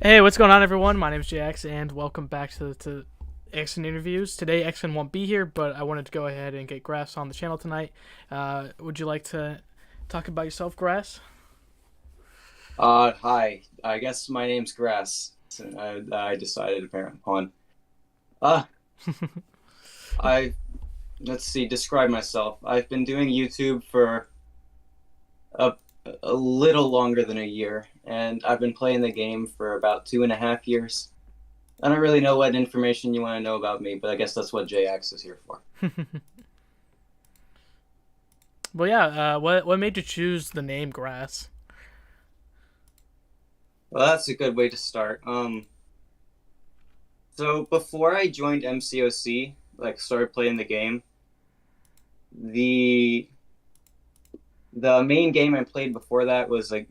Hey, what's going on, everyone? My name is Jax, and welcome back to Exxon Interviews. Today, Exxon won't be here, but I wanted to go ahead and get Grass on the channel tonight. Would you like to talk about yourself, Grass? Hi. I guess my name's Grass. I decided apparently upon. Uh, I let's see. Describe myself. I've been doing YouTube for a a little longer than a year, and I've been playing the game for about 2.5 years. I don't really know what information you want to know about me, but I guess that's what JX is here for. Well, yeah. What made you choose the name Grass? Well, that's a good way to start. So before I joined MCOC, like started playing the game, the the main game I played before that was like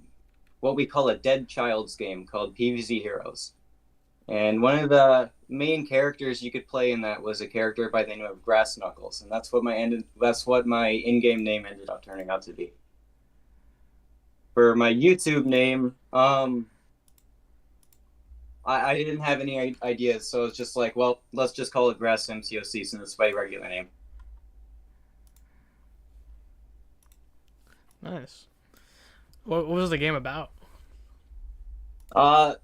what we call a dead child's game called PvZ Heroes. And one of the main characters you could play in that was a character by the name of Grass Knuckles, and that's what my in-game name ended up turning out to be. For my YouTube name, I didn't have any ideas, so it's just like, well, let's just call it Grass MCOC since it's my regular name. Nice. What was the game about? Uh,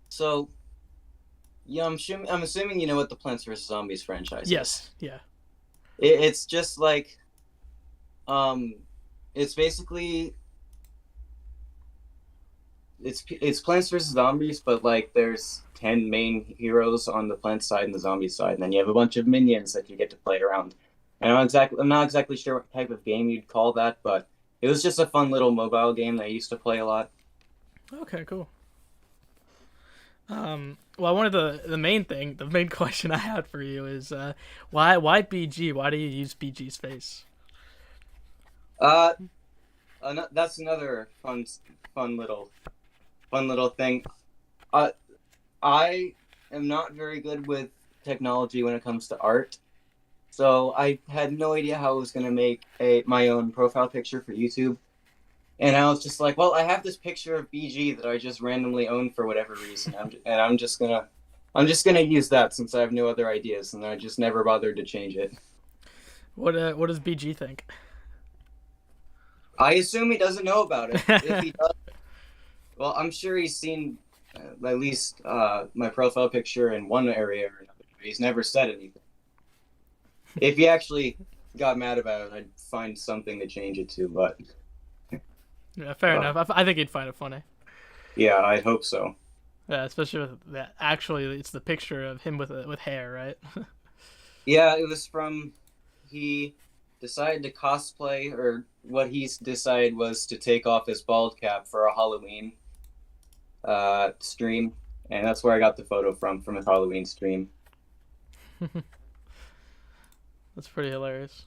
so yeah, I'm assuming you know what the Plants vs Zombies franchise is. Yes. Yeah. It's just like um, it's basically it's Plants vs Zombies, but like there's 10 main heroes on the plant side and the zombie side, and then you have a bunch of minions that you get to play around. And I'm not exactly sure what type of game you'd call that, but it was just a fun little mobile game that I used to play a lot. Okay. Cool. Well, one of the the main question I had for you is why BG? Why do you use BG's face? Uh, that's another fun little thing. Uh, I am not very good with technology when it comes to art. So I had no idea how I was gonna make a my own profile picture for YouTube. And I was just like, well, I have this picture of BG that I just randomly own for whatever reason. I'm just gonna use that since I have no other ideas, and I just never bothered to change it. What does BG think? I assume he doesn't know about it. If he does, well, I'm sure he's seen at least my profile picture in one area or another. He's never said anything. If he actually got mad about it, I'd find something to change it to. But Yeah, fair uh, enough. I think he'd find it funny. yeah, I'd hope so. Yeah, especially with that. Actually, it's the picture of him with hair, right? Yeah, it was from he decided to cosplay, or what he decided was to take off his bald cap for a Halloween stream, and that's where I got the photo from his Halloween stream. That's pretty hilarious.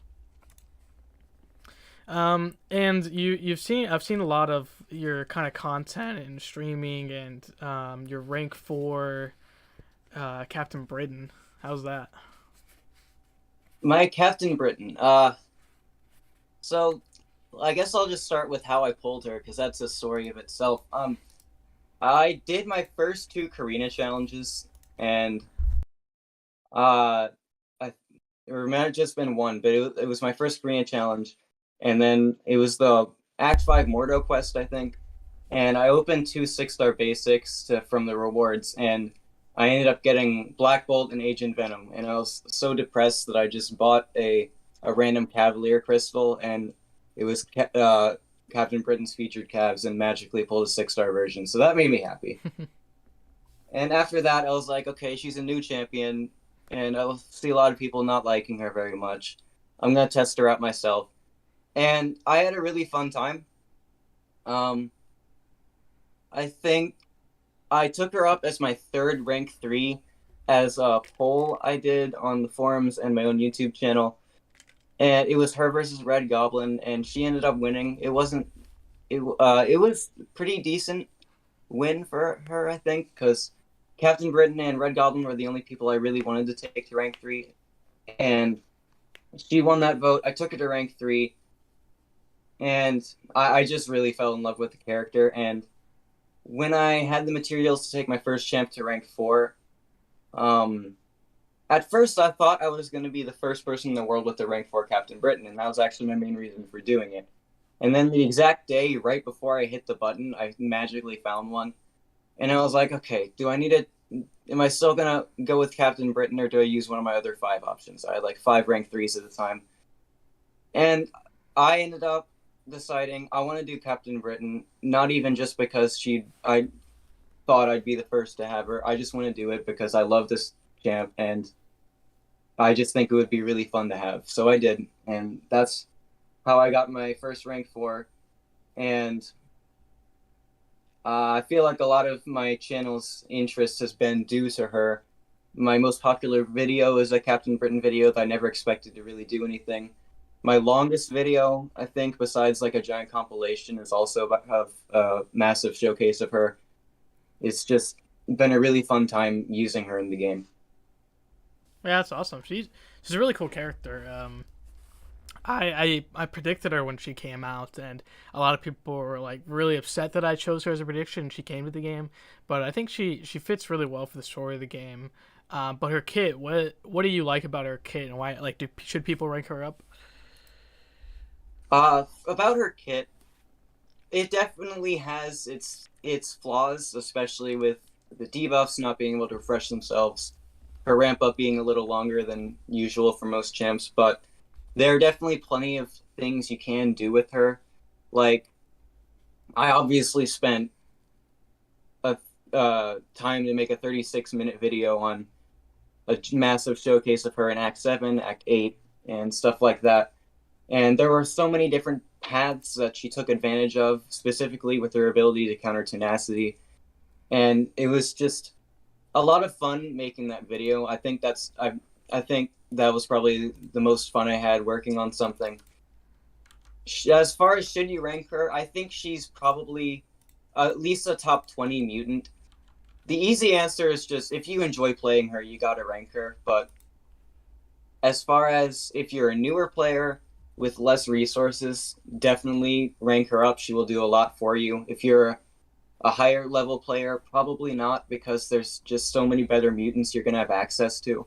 And you've seen I've seen a lot of your kind of content and streaming and your rank for Captain Britain. How's that? My Captain Britain. So I guess I'll just start with how I pulled her because that's a story of itself. I did my first two Karina challenges, and I or it might have just been one, but it was my first Karina challenge, and then it was the Act Five Mordo quest, I think, and I opened two 6-star basics from the rewards, and I ended up getting Black Bolt and Agent Venom, and I was so depressed that I just bought a random Cavalier crystal, and it was Captain Britain's featured calves, and magically pulled a 6-star version. So that made me happy. And after that, I was like, okay, she's a new champion, and I see a lot of people not liking her very much. I'm gonna test her out myself, and I had a really fun time. Um, I think I took her up as my third rank three as a poll I did on the forums and my own YouTube channel, and it was her versus Red Goblin, and she ended up winning. It was pretty decent win for her, I think, because Captain Britain and Red Goblin were the only people I really wanted to take to rank three, and she won that vote. I took her to rank three, and I just really fell in love with the character, and when I had the materials to take my first champ to rank 4, um, at first I thought I was going to be the first person in the world with the rank 4 Captain Britain, and that was actually my main reason for doing it. And then the exact day, right before I hit the button, I magically found one. And I was like, okay, do I need to, am I still going to go with Captain Britain, or do I use one of my other 5 options? I had like 5 rank 3s at the time. And I ended up deciding I want to do Captain Britain, not even just because I thought I'd be the first to have her. I just want to do it because I love this champ, and I just think it would be really fun to have. So I did, and that's how I got my first rank 4. And I feel like a lot of my channel's interest has been due to her. My most popular video is a Captain Britain video that I never expected to really do anything. My longest video, I think, besides like a giant compilation, is also about a massive showcase of her. It's just been a really fun time using her in the game. Yeah, that's awesome. She's a really cool character. I predicted her when she came out, and a lot of people were like really upset that I chose her as a prediction and she came to the game. But I think she fits really well for the story of the game. But her kit, what do you like about her kit, and why should people rank her up? About her kit, it definitely has its flaws, especially with the debuffs not being able to refresh themselves, her ramp up being a little longer than usual for most champs, but there are definitely plenty of things you can do with her. Like, I obviously spent a time to make a 36-minute video on a massive showcase of her in Act 7, Act 8, and stuff like that. And there were so many different paths that she took advantage of, specifically with her ability to counter tenacity. And it was just a lot of fun making that video. I think that was probably the most fun I had working on something. As far as should you rank her, I think she's probably at least a top 20 mutant. The easy answer is just if you enjoy playing her, you gotta rank her. But as far as if you're a newer player with less resources, definitely rank her up. She will do a lot for you. If you're a higher level player, probably not, because there's just so many better mutants you're going to have access to.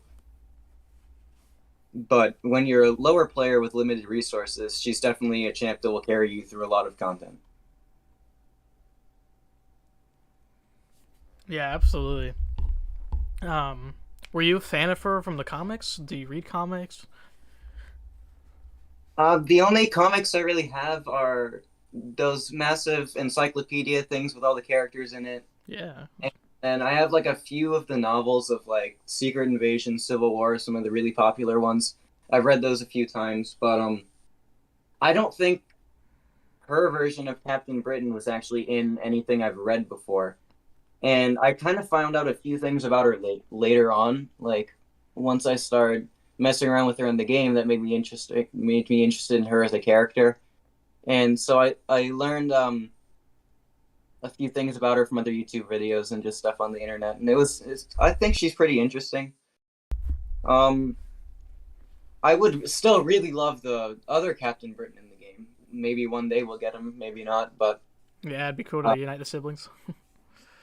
But when you're a lower player with limited resources, she's definitely a champ that will carry you through a lot of content. Yeah, absolutely. Were you a fan of her from the comics? Do you read comics? The only comics I really have are those massive encyclopedia things with all the characters in it. Yeah. And I have like a few of the novels of like Secret Invasion, Civil War, some of the really popular ones. I've read those a few times, but I don't think her version of Captain Britain was actually in anything I've read before. And I kind of found out a few things about her later on, like once I started messing around with her in the game, that made me interested in her as a character. And so I learned a few things about her from other YouTube videos and just stuff on the internet, and I think she's pretty interesting. I would still really love the other Captain Britain in the game. Maybe one day we'll get him, maybe not, but Yeah, it'd be cool to unite the siblings.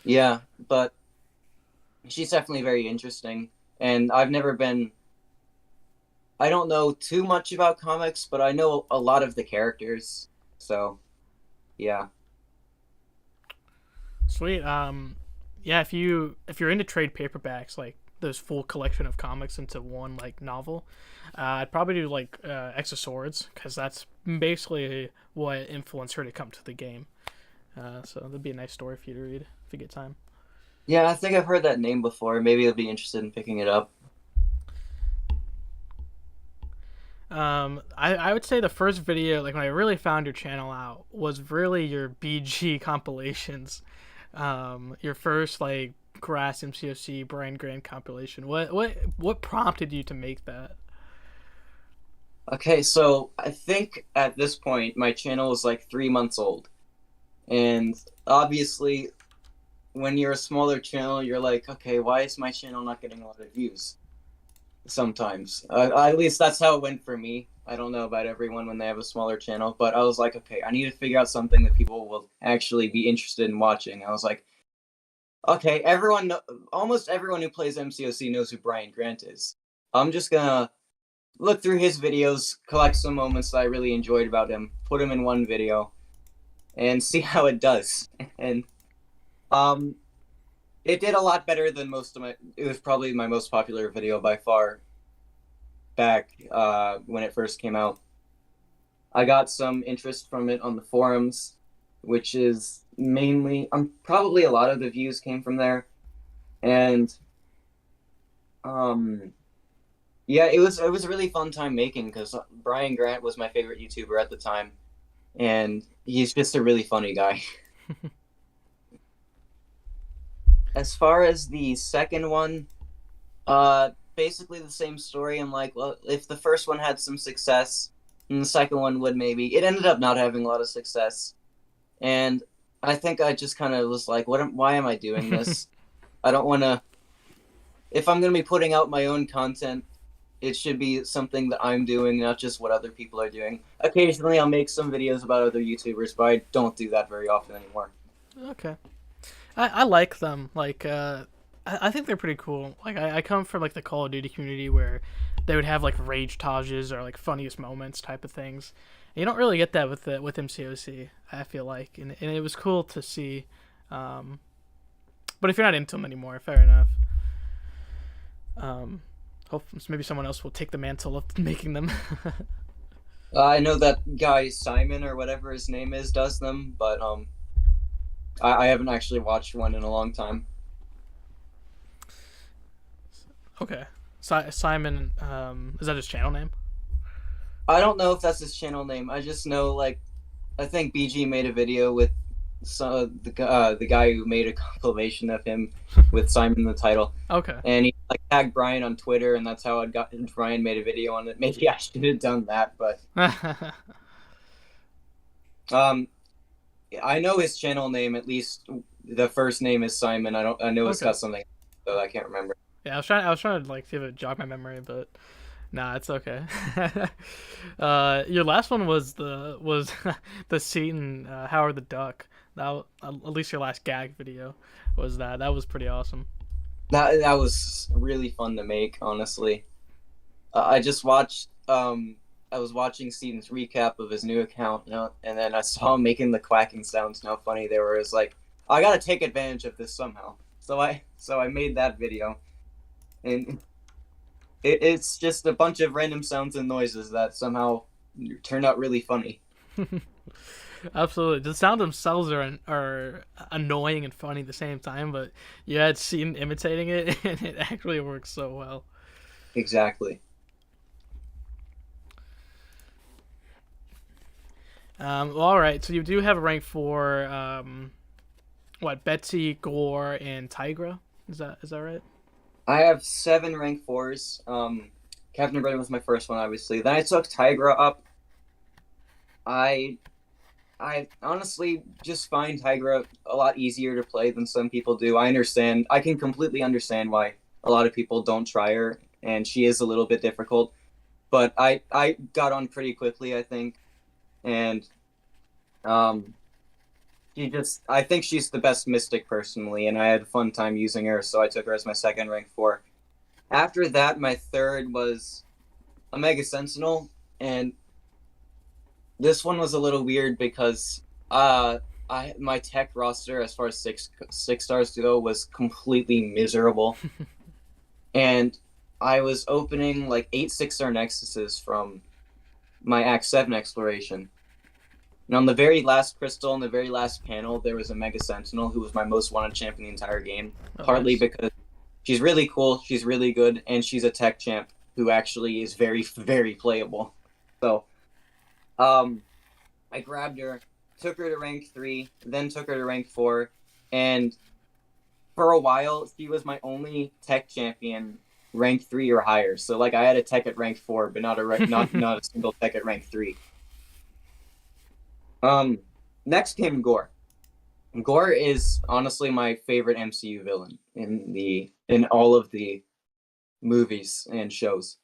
yeah, but she's definitely very interesting. And I don't know too much about comics, but I know a lot of the characters. So, yeah. Sweet. Yeah, if you're into trade paperbacks, like those full collection of comics into one like novel, I'd probably do like X of Swords, because that's basically what influenced her to come to the game. So that'd be a nice story for you to read if you get time. Yeah, I think I've heard that name before. Maybe I'll be interested in picking it up. I would say the first video, like when I really found your channel out, was really your BG compilations. Your first like Grass MCOC Brian Grand compilation. What prompted you to make that? Okay, so I think at this point my channel is like 3 months old. And obviously, when you're a smaller channel, you're like, okay, why is my channel not getting a lot of views? sometimes. At least that's how it went for me. I don't know about everyone when they have a smaller channel, but I was like, okay, I need to figure out something that people will actually be interested in watching. I was like, okay, almost everyone who plays MCOC knows who Brian Grant is. I'm just gonna look through his videos, collect some moments that I really enjoyed about him, put him in one video, and see how it does. And um, it did a lot better than most of my. It was probably my most popular video by far back when it first came out. I got some interest from it on the forums, which is mainly probably a lot of the views came from there, and um, yeah, it was a really fun time making because Brian Grant was my favorite YouTuber at the time, and he's just a really funny guy. As far as the second one, basically the same story. I'm like, well, if the first one had some success, and the second one would maybe. It ended up not having a lot of success, and I think I just kind of was like, why am I doing this? I don't want to. If I'm going to be putting out my own content, it should be something that I'm doing, not just what other people are doing. Occasionally, I'll make some videos about other YouTubers, but I don't do that very often anymore. Okay. I like them. Like, I think they're pretty cool. Like, I come from like the Call of Duty community where they would have like rage tages or like funniest moments type of things. And you don't really get that with MCOC. I feel like, and it was cool to see. But if you're not into them anymore, fair enough. Hope maybe someone else will take the mantle of making them. I know that guy Simon or whatever his name is does them, but I haven't actually watched one in a long time. Okay. Simon, is that his channel name? I don't know if that's his channel name. I just know, like, I think BG made a video with the guy who made a compilation of him with Simon in the title, Okay. and he like tagged Brian on Twitter, and that's how I got. Brian made a video on it. Maybe I should have done that, but um, I know his channel name. At least the first name is Simon. I don't. I know it's Okay. got something, so I can't remember. Yeah, I was trying to like see if it jog my memory, but nah, it's okay. Your last one was the Seton Howard the Duck. At least your last gag video was that. That was pretty awesome. That was really fun to make, honestly. I just watched. I was watching Steven's recap of his new account, and then I saw him making the quacking sounds and how funny they were. It's like I gotta take advantage of this somehow. So I made that video, and it's just a bunch of random sounds and noises that somehow turned out really funny. Absolutely, the sound themselves are annoying and funny at the same time, but you had seen imitating it, and it actually works so well. Exactly. Well, all right, so you do have a rank for what Betsy, Gore, and Tigra? Is that right? I have 7 rank 4s. Captain Britain was my first one, obviously. Then I took Tigra up. I I honestly just find Tigra a lot easier to play than some people do. I understand. I can completely understand why a lot of people don't try her, and she is a little bit difficult. But I got on pretty quickly, I think, and um, I think she's the best Mystic personally, and I had a fun time using her, so I took her as my second rank 4. After that, my third was a Mega Sentinel, and this one was a little weird because my tech roster as far as six stars go was completely miserable, and I was opening like 8 6-star Nexuses from my Act 7 exploration. And on the very last crystal, on the very last panel, there was a Mega Sentinel who was my most wanted champ in the entire game. Oh, Partly nice. because she's really cool, she's really good, and she's a tech champ who actually is very, very playable. So, I grabbed her, took her to rank 3, then took her to rank 4, and for a while, she was my only tech champion rank 3 or higher. So, like, I had a tech at rank 4, but not a single tech at rank 3. Next came Gore. Gore is honestly my favorite MCU villain in all of the movies and shows.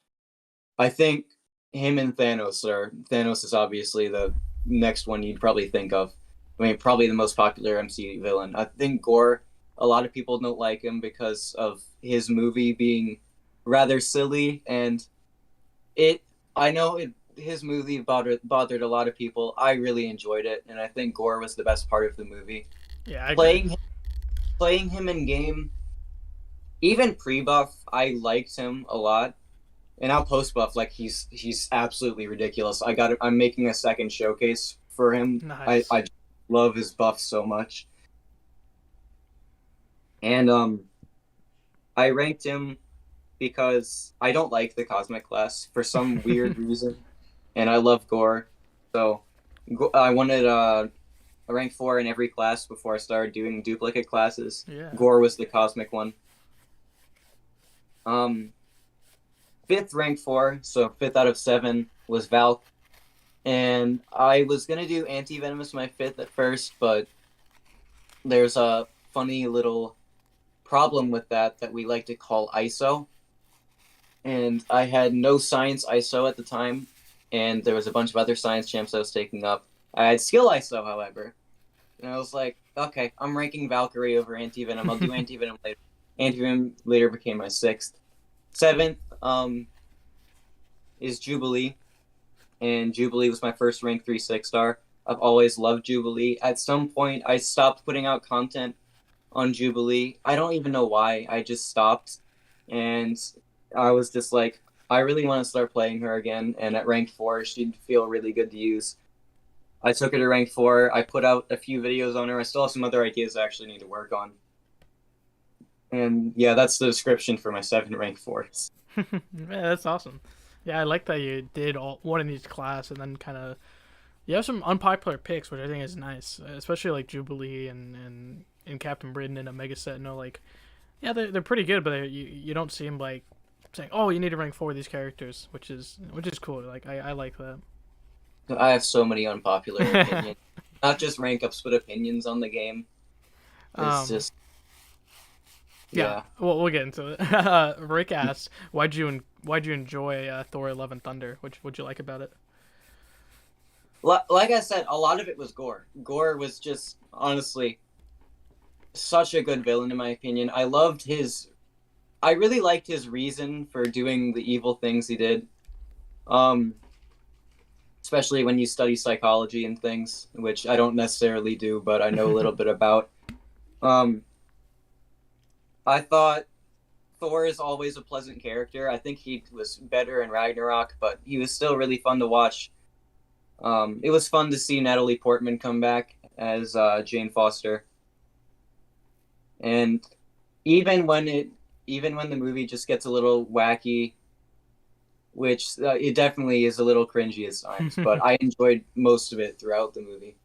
I think him and Thanos is obviously the next one you'd probably think of. I mean, probably the most popular MCU villain. I think Gore, a lot of people don't like him because of his movie being rather silly, and it. I know his movie bothered a lot of people. I really enjoyed it, and I think Gore was the best part of the movie. Yeah, I agree. Playing him in game, even pre-buff, I liked him a lot. And now post-buff, like he's absolutely ridiculous. I'm making a second showcase for him. Nice. I love his buff so much. And I ranked him because I don't like the cosmic class for some weird reason, and I love Gore. So I wanted a rank 4 in every class before I started doing duplicate classes. Yeah. Gore was the cosmic one. Fifth rank 4, so 5th out of 7 was Valk. And I was going to do Anti-Venomous my 5th at first, but there's a funny little problem with that we like to call ISO. And I had no science ISO at the time, and there was a bunch of other science champs I was taking up. I had skill ISO, however. And I was like, okay, I'm ranking Valkyrie over Anti-Venom. I'll do Anti-Venom later. Anti-Venom later became my 6th. 7th is Jubilee, and Jubilee was my first rank 3 6-star. I've always loved Jubilee. At some point, I stopped putting out content on Jubilee. I don't even know why. I just stopped, and I was just like, I really want to start playing her again, and at rank 4, she'd feel really good to use. I took her to rank 4. I put out a few videos on her. I still have some other ideas I actually need to work on. And yeah, that's the description for my 7 rank 4s. Yeah, that's awesome. Yeah, I like that you did one in each class, and then kind of you have some unpopular picks, which I think is nice, especially like Jubilee and Captain Britain and Omega Sentinel. Like, yeah, they're pretty good, but you don't see them like saying, "Oh, you need to rank 4 of these characters," which is cool. Like, I like that. I have so many unpopular opinions, not just rank ups, but opinions on the game. It's just yeah. Well, we'll get into it. Rick asked, "Why'd you enjoy Thor: Love and Thunder? What'd you like about it?" Like I said, a lot of it was Gore. Gore was just honestly such a good villain in my opinion. I really liked his reason for doing the evil things he did. Especially when you study psychology and things, which I don't necessarily do, but I know a little bit about. I thought Thor is always a pleasant character. I think he was better in Ragnarok, but he was still really fun to watch. It was fun to see Natalie Portman come back as Jane Foster. And even when the movie just gets a little wacky, which it definitely is a little cringy at times, but I enjoyed most of it throughout the movie.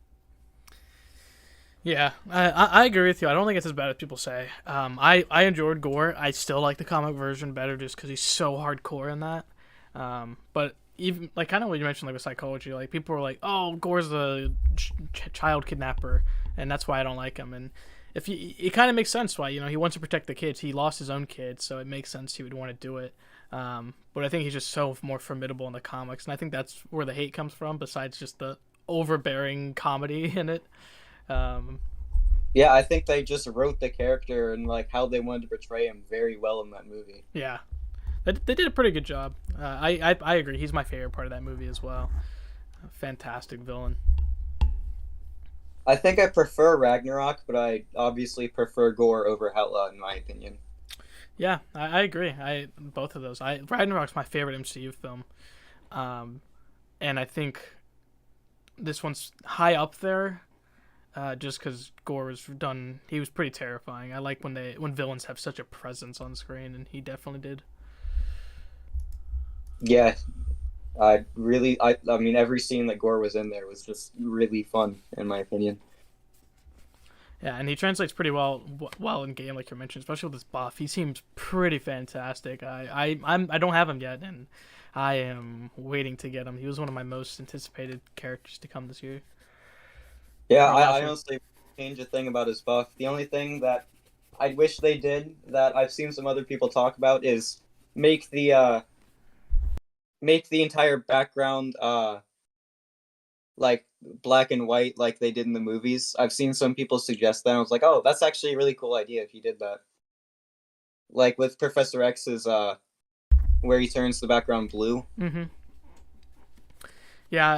Yeah, I agree with you. I don't think it's as bad as people say. I enjoyed Gore. I still like the comic version better just because he's so hardcore in that. But even like kind of what you mentioned, like with psychology, like people were like, "Oh, Gore's a child kidnapper, and that's why I don't like him." And it kind of makes sense why he wants to protect the kids. He lost his own kids, so it makes sense he would want to do it. But I think he's just so more formidable in the comics, and I think that's where the hate comes from. Besides just the overbearing comedy in it. Yeah, I think they just wrote the character and like how they wanted to portray him very well in that movie. Yeah, they did a pretty good job. I agree. He's my favorite part of that movie as well. Fantastic villain. I think I prefer Ragnarok, but I obviously prefer Gore over Hela in my opinion. Yeah, I agree. Both of those. Ragnarok's my favorite MCU film, and I think this one's high up there. Just because Gore was done, he was pretty terrifying. I like when villains have such a presence on screen, and he definitely did. Yeah, I mean, every scene that Gore was in there was just really fun, in my opinion. Yeah, and he translates pretty well in game, like you mentioned, especially with his buff. He seems pretty fantastic. I don't have him yet, and I am waiting to get him. He was one of my most anticipated characters to come this year. Yeah, I honestly change a thing about his buff. The only thing that I wish they did that I've seen some other people talk about is make the uh make the entire background like black and white like they did in the movies. I've seen some people suggest that. And I was like, oh, that's actually a really cool idea if you did that. Like with Professor X's where he turns the background blue. Mm-hmm. Yeah,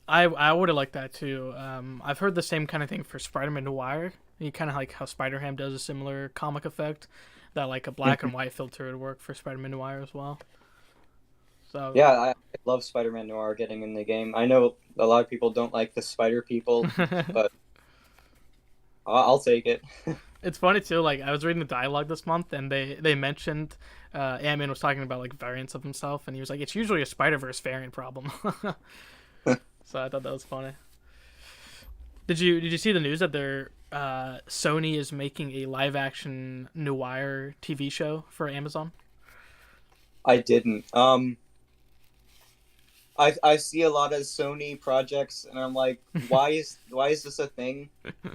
I would have liked that too. I've heard the same kind of thing for Spider-Man Noir. You kind of like how Spider-Ham does a similar comic effect, that like a black and white filter would work for Spider-Man Noir as well. So Yeah, I love Spider-Man Noir getting in the game. I know a lot of people don't like the Spider People, but I'll take it. it's funny too. Like I was reading the dialogue this month, and they mentioned Ant-Man was talking about like variants of himself, and he was like, "It's usually a Spider-Verse variant problem." So I thought that was funny. Did you see the news that they're Sony is making a live action Noir TV show for Amazon? I didn't. I see a lot of Sony projects, and I'm like, why is this a thing?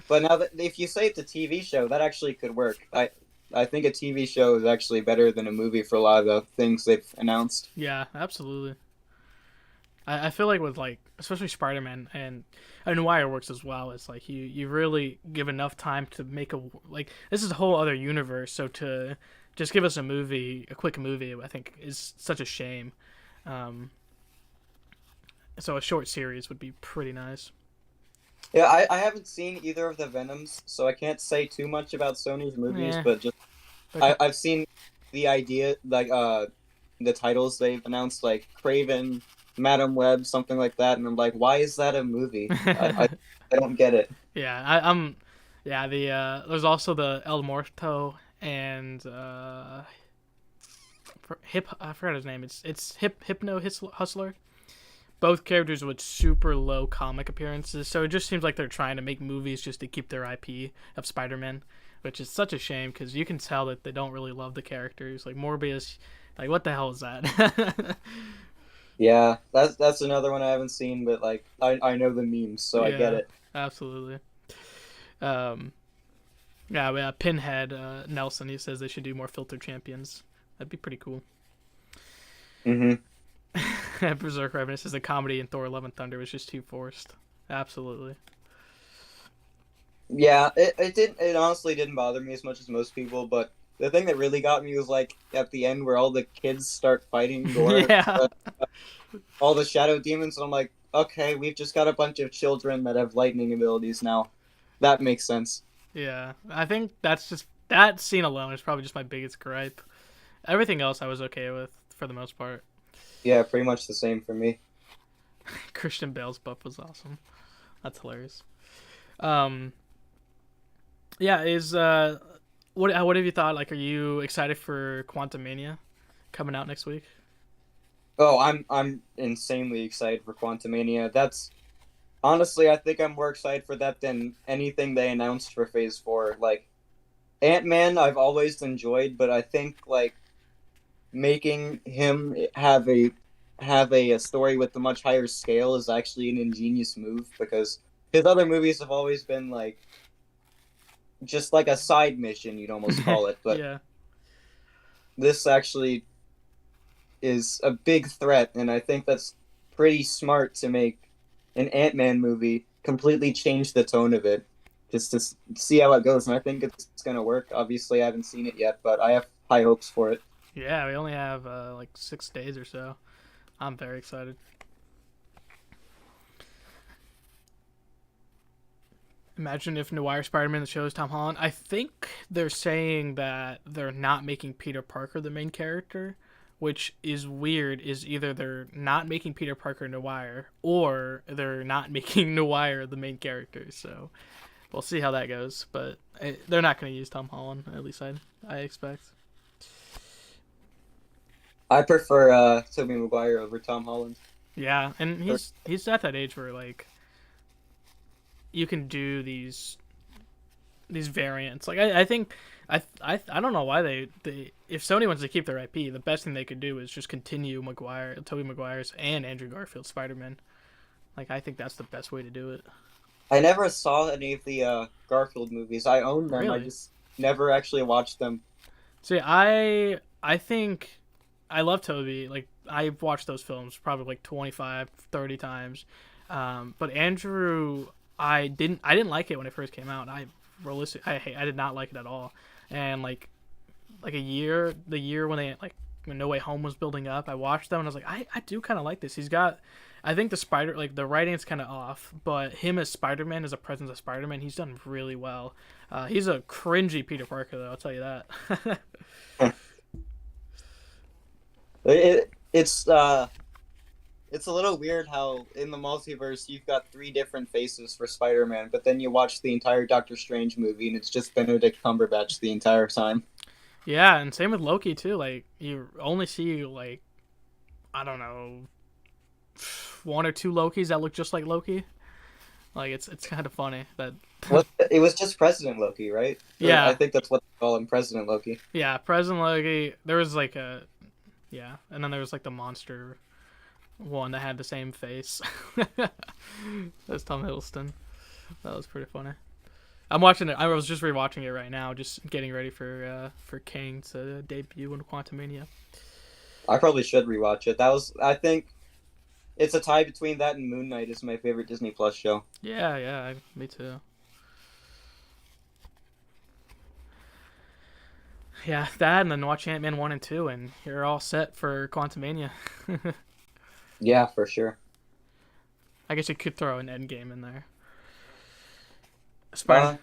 But now that if you say it's a TV show, that actually could work. I think a TV show is actually better than a movie for a lot of the things they've announced. Yeah, absolutely. I feel like with like especially Spider-Man and Noir works as well. It's like you really give enough time to make a like this is a whole other universe. So to just give us a quick movie, I think is such a shame. Um, so a short series would be pretty nice. Yeah, I haven't seen either of the Venoms, so I can't say too much about Sony's movies, Yeah, but just okay. I've seen the idea, like the titles they've announced, like Craven, Madam Web, something like that, and I'm like, why is that a movie? I don't get it. Yeah, yeah, the there's also the El Muerto and Hip I forgot his name. It's Hypno Hustler. Both characters with super low comic appearances, so it just seems like they're trying to make movies just to keep their IP of Spider-Man, which is such a shame because you can tell that they don't really love the characters. Like Morbius, like what the hell is that? Yeah, that's another one I haven't seen, but like I know the memes, so I get Yeah, it. absolutely. Um, yeah, Pinhead Nelson, he says they should do more filter champions. That'd be pretty cool. Hmm. Berserk Revenant says the comedy in Thor: Love and Thunder was just too forced. Absolutely. Yeah, it honestly didn't bother me as much as most people, but the thing that really got me was like at the end where all the kids start fighting Gore, Yeah. all the shadow demons, and I'm like, okay, we've just got a bunch of children that have lightning abilities now. That makes sense. Yeah. I think that's just that scene alone is probably just my biggest gripe. Everything else I was okay with for the most part. Yeah, pretty much the same for me. Christian Bale's buff was awesome. That's hilarious. Um yeah, is what have you thought? Like, are you excited for Quantum Mania coming out next week? Oh, I'm insanely excited for Quantumania. That's honestly, I think I'm more excited for that than anything they announced for Phase 4. Like Ant-Man, I've always enjoyed, but I think like making him have a story with a much higher scale is actually an ingenious move because his other movies have always been like just like a side mission, you'd almost call it, but Yeah. this actually is a big threat, and I think that's pretty smart to make an Ant-Man movie completely change the tone of it just to see how it goes, and I think it's going to work. Obviously, I haven't seen it yet, but I have high hopes for it. Yeah, we only have like 6 days or so. I'm very excited. Imagine if Noir Spider-Man shows Tom Holland. I think they're saying that they're not making Peter Parker the main character, which is weird. Is either they're not making Peter Parker Noir, or they're not making Noir the main character. So we'll see how that goes. But they're not going to use Tom Holland. At least I expect. I prefer Tobey Maguire over Tom Holland. Yeah, and he's at that age where like you can do these variants. Like I think I don't know why they if Sony wants to keep their IP, the best thing they could do is just continue Tobey Maguire's and Andrew Garfield's Spider-Man. Like I think that's the best way to do it. I never saw any of the Garfield movies. I own them. I Really? just never actually watched them. See, I I think I love Toby. Like I've watched those films probably like 25, 30 times. But Andrew, I didn't like it when it first came out. I did not like it at all. And like the year when they like when No Way Home was building up, I watched them and I was like, I do kind of like this. He's got, I think the writing's kind of off, but him as Spider-Man, as a presence of Spider-Man, he's done really well. He's a cringy Peter Parker though, I'll tell you that. It's a little weird how in the multiverse you've got three different faces for Spider-Man, but then you watch the entire Doctor Strange movie and it's just Benedict Cumberbatch the entire time. Yeah, and same with Loki too. Like you only see like, I don't know, one or two Lokis that look just like Loki. Like it's kind of funny that. What it was just President Loki, right? Yeah, I think that's what they call him, President Loki. yeah, President Loki. There was like a, yeah, and then there was like the monster one that had the same face. That's Tom Hiddleston. That was pretty funny. I'm watching it. I was just rewatching it right now, just getting ready for Kang to debut in Quantumania. I probably should rewatch it. I think it's a tie between that and Moon Knight is my favorite Disney Plus show. Yeah, yeah, me too. Yeah, that and then watch Ant-Man 1 and 2 and you're all set for Quantumania. Yeah, for sure. I guess you could throw an Endgame in there. Uh,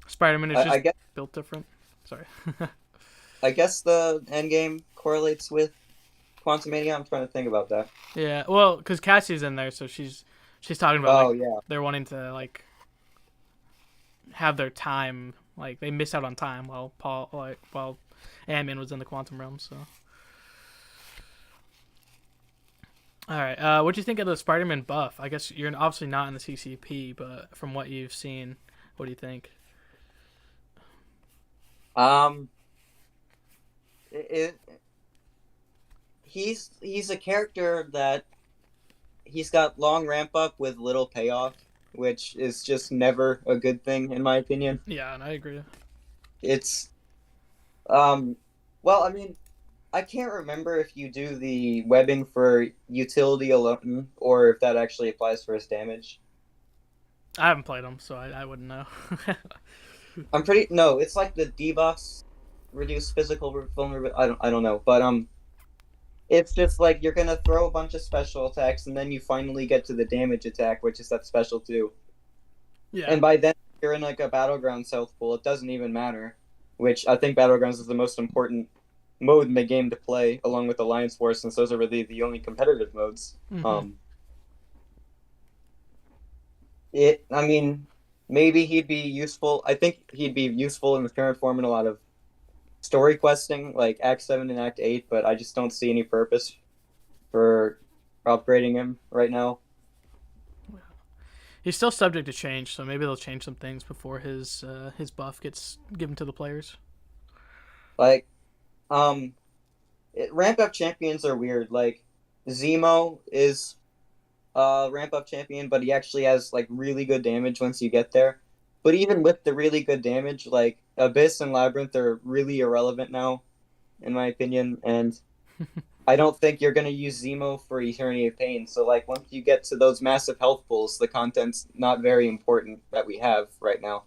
Spider-Man is just I guess built different. Sorry. I guess the Endgame correlates with Quantumania. I'm trying to think about that. Yeah, well, because Cassie's in there, so she's talking about Oh like yeah. they're wanting to like have their time, like they miss out on time while Ant-Man was in the quantum realm. So, all right, what do you think of the Spider-Man buff? I guess you're obviously not in the CCP, but from what you've seen, what do you think? Um, it he's a character that he's got long ramp up with little payoff, which is just never a good thing in my opinion. Yeah, and I agree. It's well, I mean, I can't remember if you do the webbing for utility alone or if that actually applies for his damage. I haven't played them, so I wouldn't know. No, it's like the debuffs reduce physical vulnerability. I don't know, but it's just like you're gonna throw a bunch of special attacks and then you finally get to the damage attack, which is that special too. Yeah. And by then you're in like a battlegrounds health pool. It doesn't even matter, which I think battlegrounds is the most important mode in the game to play, along with Alliance Wars, since those are really the only competitive modes. Mm-hmm. I mean, maybe he'd be useful. I think he'd be useful in the current form in a lot of story questing, like Act 7 and Act 8, but I just don't see any purpose for upgrading him right now. He's still subject to change, so maybe they'll change some things before his buff gets given to the players. Like, ramp up champions are weird. Like, Zemo is ramp up champion, but he actually has like really good damage once you get there. But even with the really good damage, like Abyss and Labyrinth are really irrelevant now, in my opinion. And I don't think you're gonna use Zemo for Eternity of Pain. So like once you get to those massive health pools, the content's not very important that we have right now.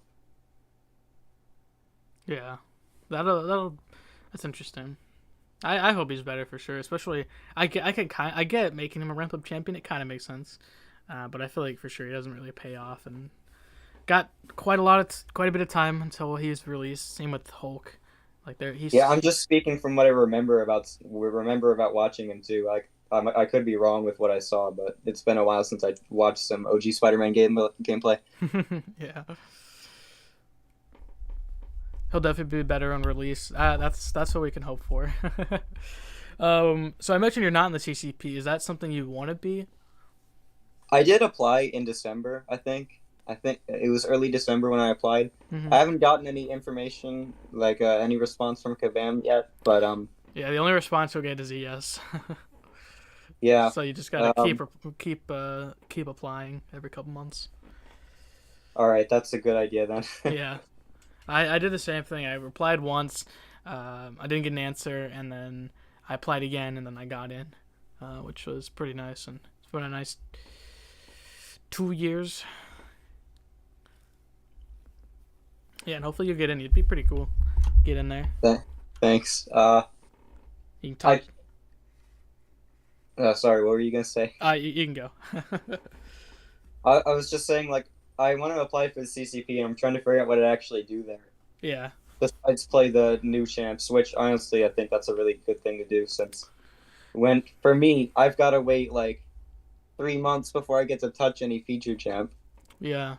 Yeah, that's interesting. I hope he's better for sure. Especially I get making him a ramp up champion. It kind of makes sense, but I feel like for sure he doesn't really pay off and got quite a bit of time until he's released. Same with Hulk. Like Yeah, I'm just speaking from what I remember about watching him too. Like I could be wrong with what I saw, but it's been a while since I watched some OG Spider-Man gameplay. Yeah. He'll definitely be better on release. That's what we can hope for. So I mentioned you're not in the CCP. Is that something you want to be? I did apply in December, I think. I think it was early December when I applied. Mm-hmm. I haven't gotten any information, like any response from Kabam yet, but yeah, the only response you'll get is a yes. Yeah. So you just gotta keep applying every couple months. All right, that's a good idea then. Yeah. I did the same thing. I replied once, I didn't get an answer, and then I applied again, and then I got in, which was pretty nice, and it's been a nice 2 years. Yeah, and hopefully you'll get in. It'd be pretty cool. Get in there. Thanks. You can talk. Sorry, what were you gonna say? You can go. I was just saying, like, I want to apply for the CCP, and I'm trying to figure out what to actually do there. Yeah. Besides play the new champs, which honestly I think that's a really good thing to do, since for me, I've got to wait like 3 months before I get to touch any feature champ. Yeah.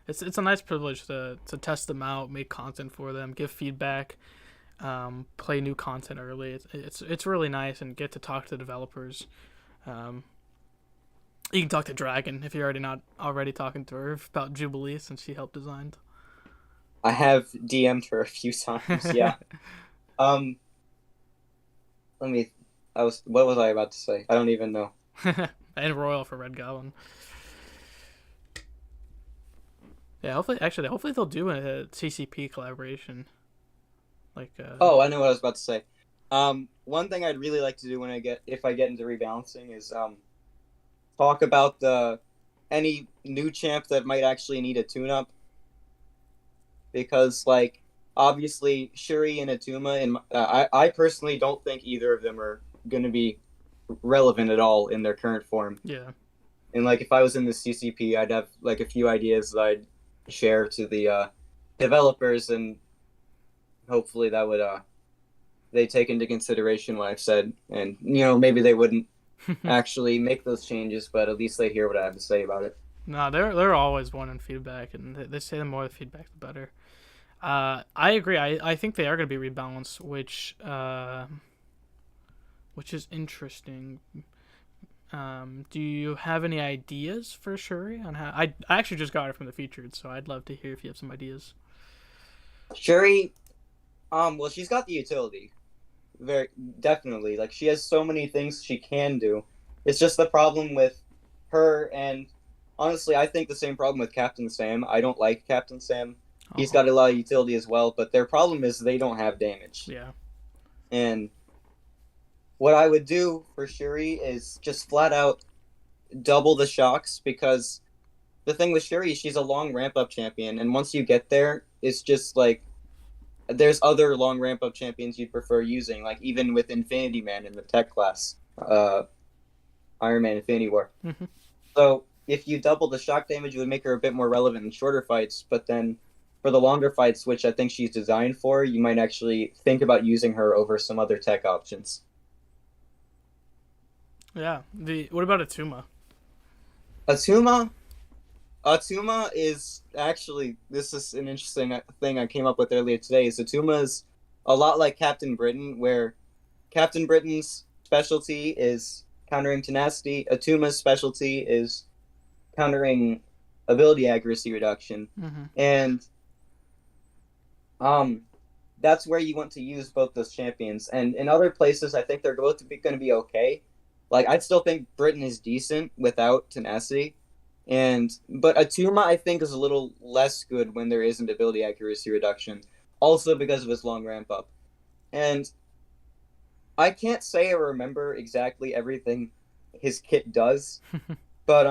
It's a nice privilege to test them out, make content for them, give feedback, play new content early. It's really nice, and get to talk to developers. You can talk to Dragon if you're not already talking to her about Jubilee, since she helped design. I have DM'd her a few times. Yeah. Let me. What was I about to say? I don't even know. And Royal for Red Goblin. Yeah, hopefully they'll do a CCP collaboration. Like. Oh, I know what I was about to say. One thing I'd really like to do if I get into rebalancing is talk about any new champ that might actually need a tune-up. Because, like, obviously Shuri and Atuma, and I personally don't think either of them are going to be relevant at all in their current form. Yeah. And, like, if I was in the CCP, I'd have like a few ideas that I'd share to the developers, and hopefully that would they take into consideration what I've said, and maybe they wouldn't actually make those changes, but at least they hear what I have to say about it. No, they're always wanting feedback, and they say the more feedback, the better. I agree. I think they are going to be rebalanced, which is interesting. Do you have any ideas for Shuri on how? I actually just got it from the featured, so I'd love to hear if you have some ideas. Shuri, well, she's got the utility, very definitely. Like, she has so many things she can do. It's just the problem with her, and honestly, I think the same problem with Captain Sam. I don't like Captain Sam. He's got a lot of utility as well, but their problem is they don't have damage. Yeah. And what I would do for Shuri is just flat out double the shocks, because the thing with Shuri, she's a long ramp-up champion, and once you get there, it's just like there's other long ramp-up champions you'd prefer using, like even with Infinity Man in the tech class, Iron Man Infinity War. Mm-hmm. So if you double the shock damage, it would make her a bit more relevant in shorter fights, but then for the longer fights, which I think she's designed for, you might actually think about using her over some other tech options. Yeah. What about Atuma? Atuma is actually, this is an interesting thing I came up with earlier today, is Atuma is a lot like Captain Britain, where Captain Britain's specialty is countering tenacity. Atuma's specialty is countering ability accuracy reduction. Mm-hmm. And that's where you want to use both those champions. And in other places, I think they're both going to be okay. Like, I still think Britain is decent without tenacity. But Atuma, I think, is a little less good when there isn't ability accuracy reduction, also because of his long ramp up. And I can't say I remember exactly everything his kit does, but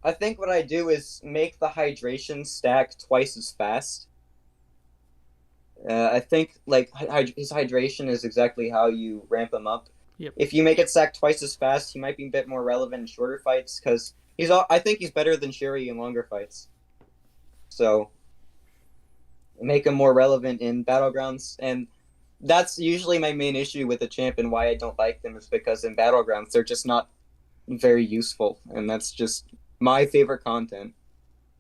I think what I do is make the hydration stack twice as fast. I think like his hydration is exactly how you ramp him up. Yep. If you make it stack twice as fast, he might be a bit more relevant in shorter fights, because I think he's better than Shuri in longer fights. So make him more relevant in battlegrounds, and that's usually my main issue with the champ, and why I don't like them is because in battlegrounds they're just not very useful, and that's just my favorite content.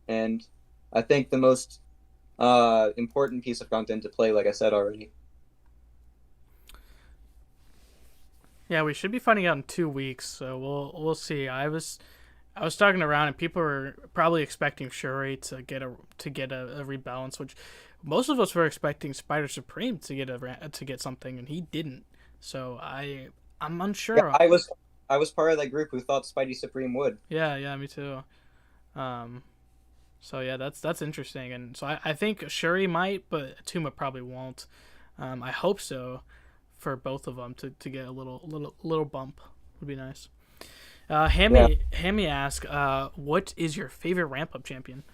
And I think the most important piece of content to play, like I said already. Yeah, we should be finding out in 2 weeks, so we'll see. I was talking around, and people were probably expecting Shuri to get a rebalance, which most of us were expecting Spider Supreme to get something, and he didn't. So I'm unsure. Yeah, I was part of that group who thought Spidey Supreme would. Yeah, me too. So yeah, that's interesting, and so I think Shuri might, but Tuma probably won't. I hope so for both of them to get a little bump would be nice. Yeah. Hammy ask, what is your favorite ramp up champion?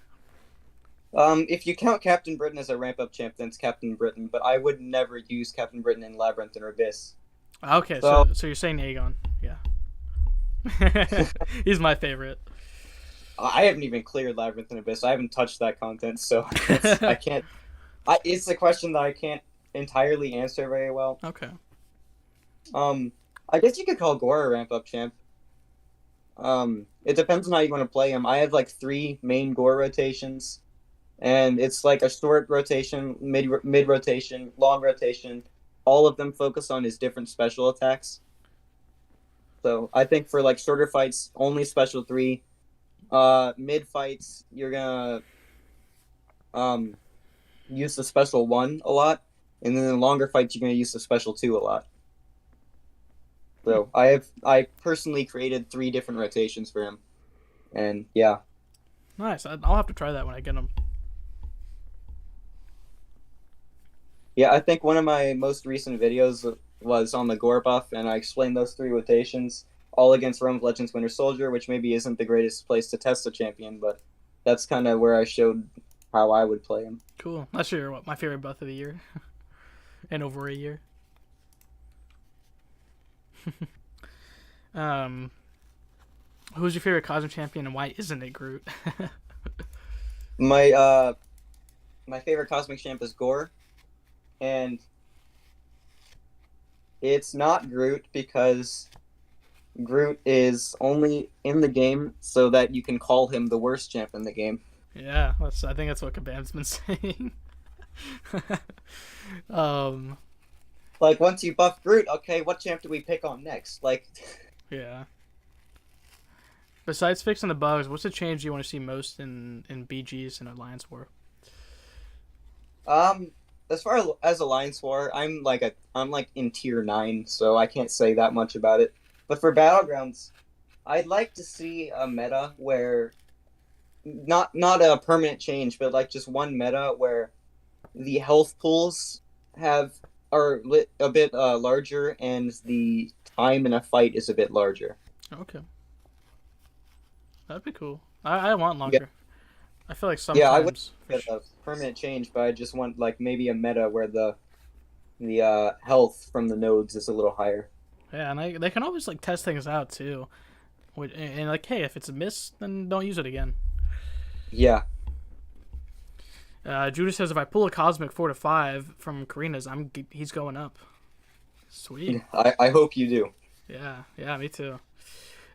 If you count Captain Britain as a ramp up champ, then it's Captain Britain. But I would never use Captain Britain in Labyrinth or Abyss. Okay, So so you're saying Aegon, yeah. He's my favorite. I haven't even cleared Labyrinth and Abyss. I haven't touched that content, so I can't. It's a question that I can't entirely answer very well. Okay. I guess you could call Gore a ramp up champ. It depends on how you want to play him. I have like 3 main Gore rotations, and it's like a short rotation, mid rotation, long rotation. All of them focus on his different special attacks. So I think for like shorter fights, only special 3. Mid fights, you're gonna use the special 1 a lot, and then in longer fights, you're gonna use the special 2 a lot. So I personally created 3 different rotations for him, and yeah. Nice. I'll have to try that when I get him. Yeah, I think one of my most recent videos was on the Gore buff, and I explained those 3 rotations, all against Realm of Legends Winter Soldier, which maybe isn't the greatest place to test a champion, but that's kind of where I showed how I would play him. Cool. That's my favorite buff of the year, and over a year. Who's your favorite Cosmic champion, and why isn't it Groot? My favorite Cosmic champ is Gore, and it's not Groot because Groot is only in the game so that you can call him the worst champ in the game. Yeah, I think that's what Kabam's been saying. Like, once you buff Groot, okay, what champ do we pick on next? Like, yeah. Besides fixing the bugs, what's the change you want to see most in BGs and Alliance War? as far as Alliance War, I'm like in tier 9, so I can't say that much about it. But for Battlegrounds, I'd like to see a meta where not a permanent change, but like just one meta where the health pools are a bit larger and the time in a fight is a bit larger. Okay, that'd be cool. I want longer. Yeah. I feel like sometimes. Yeah, I would get a permanent change, but I just want like maybe a meta where the health from the nodes is a little higher. Yeah, and they can always like test things out too, and like, hey, if it's a miss, then don't use it again. Yeah. Judah says if I pull a Cosmic 4-5 from Karina's, he's going up. Sweet. I hope you do. Yeah, me too.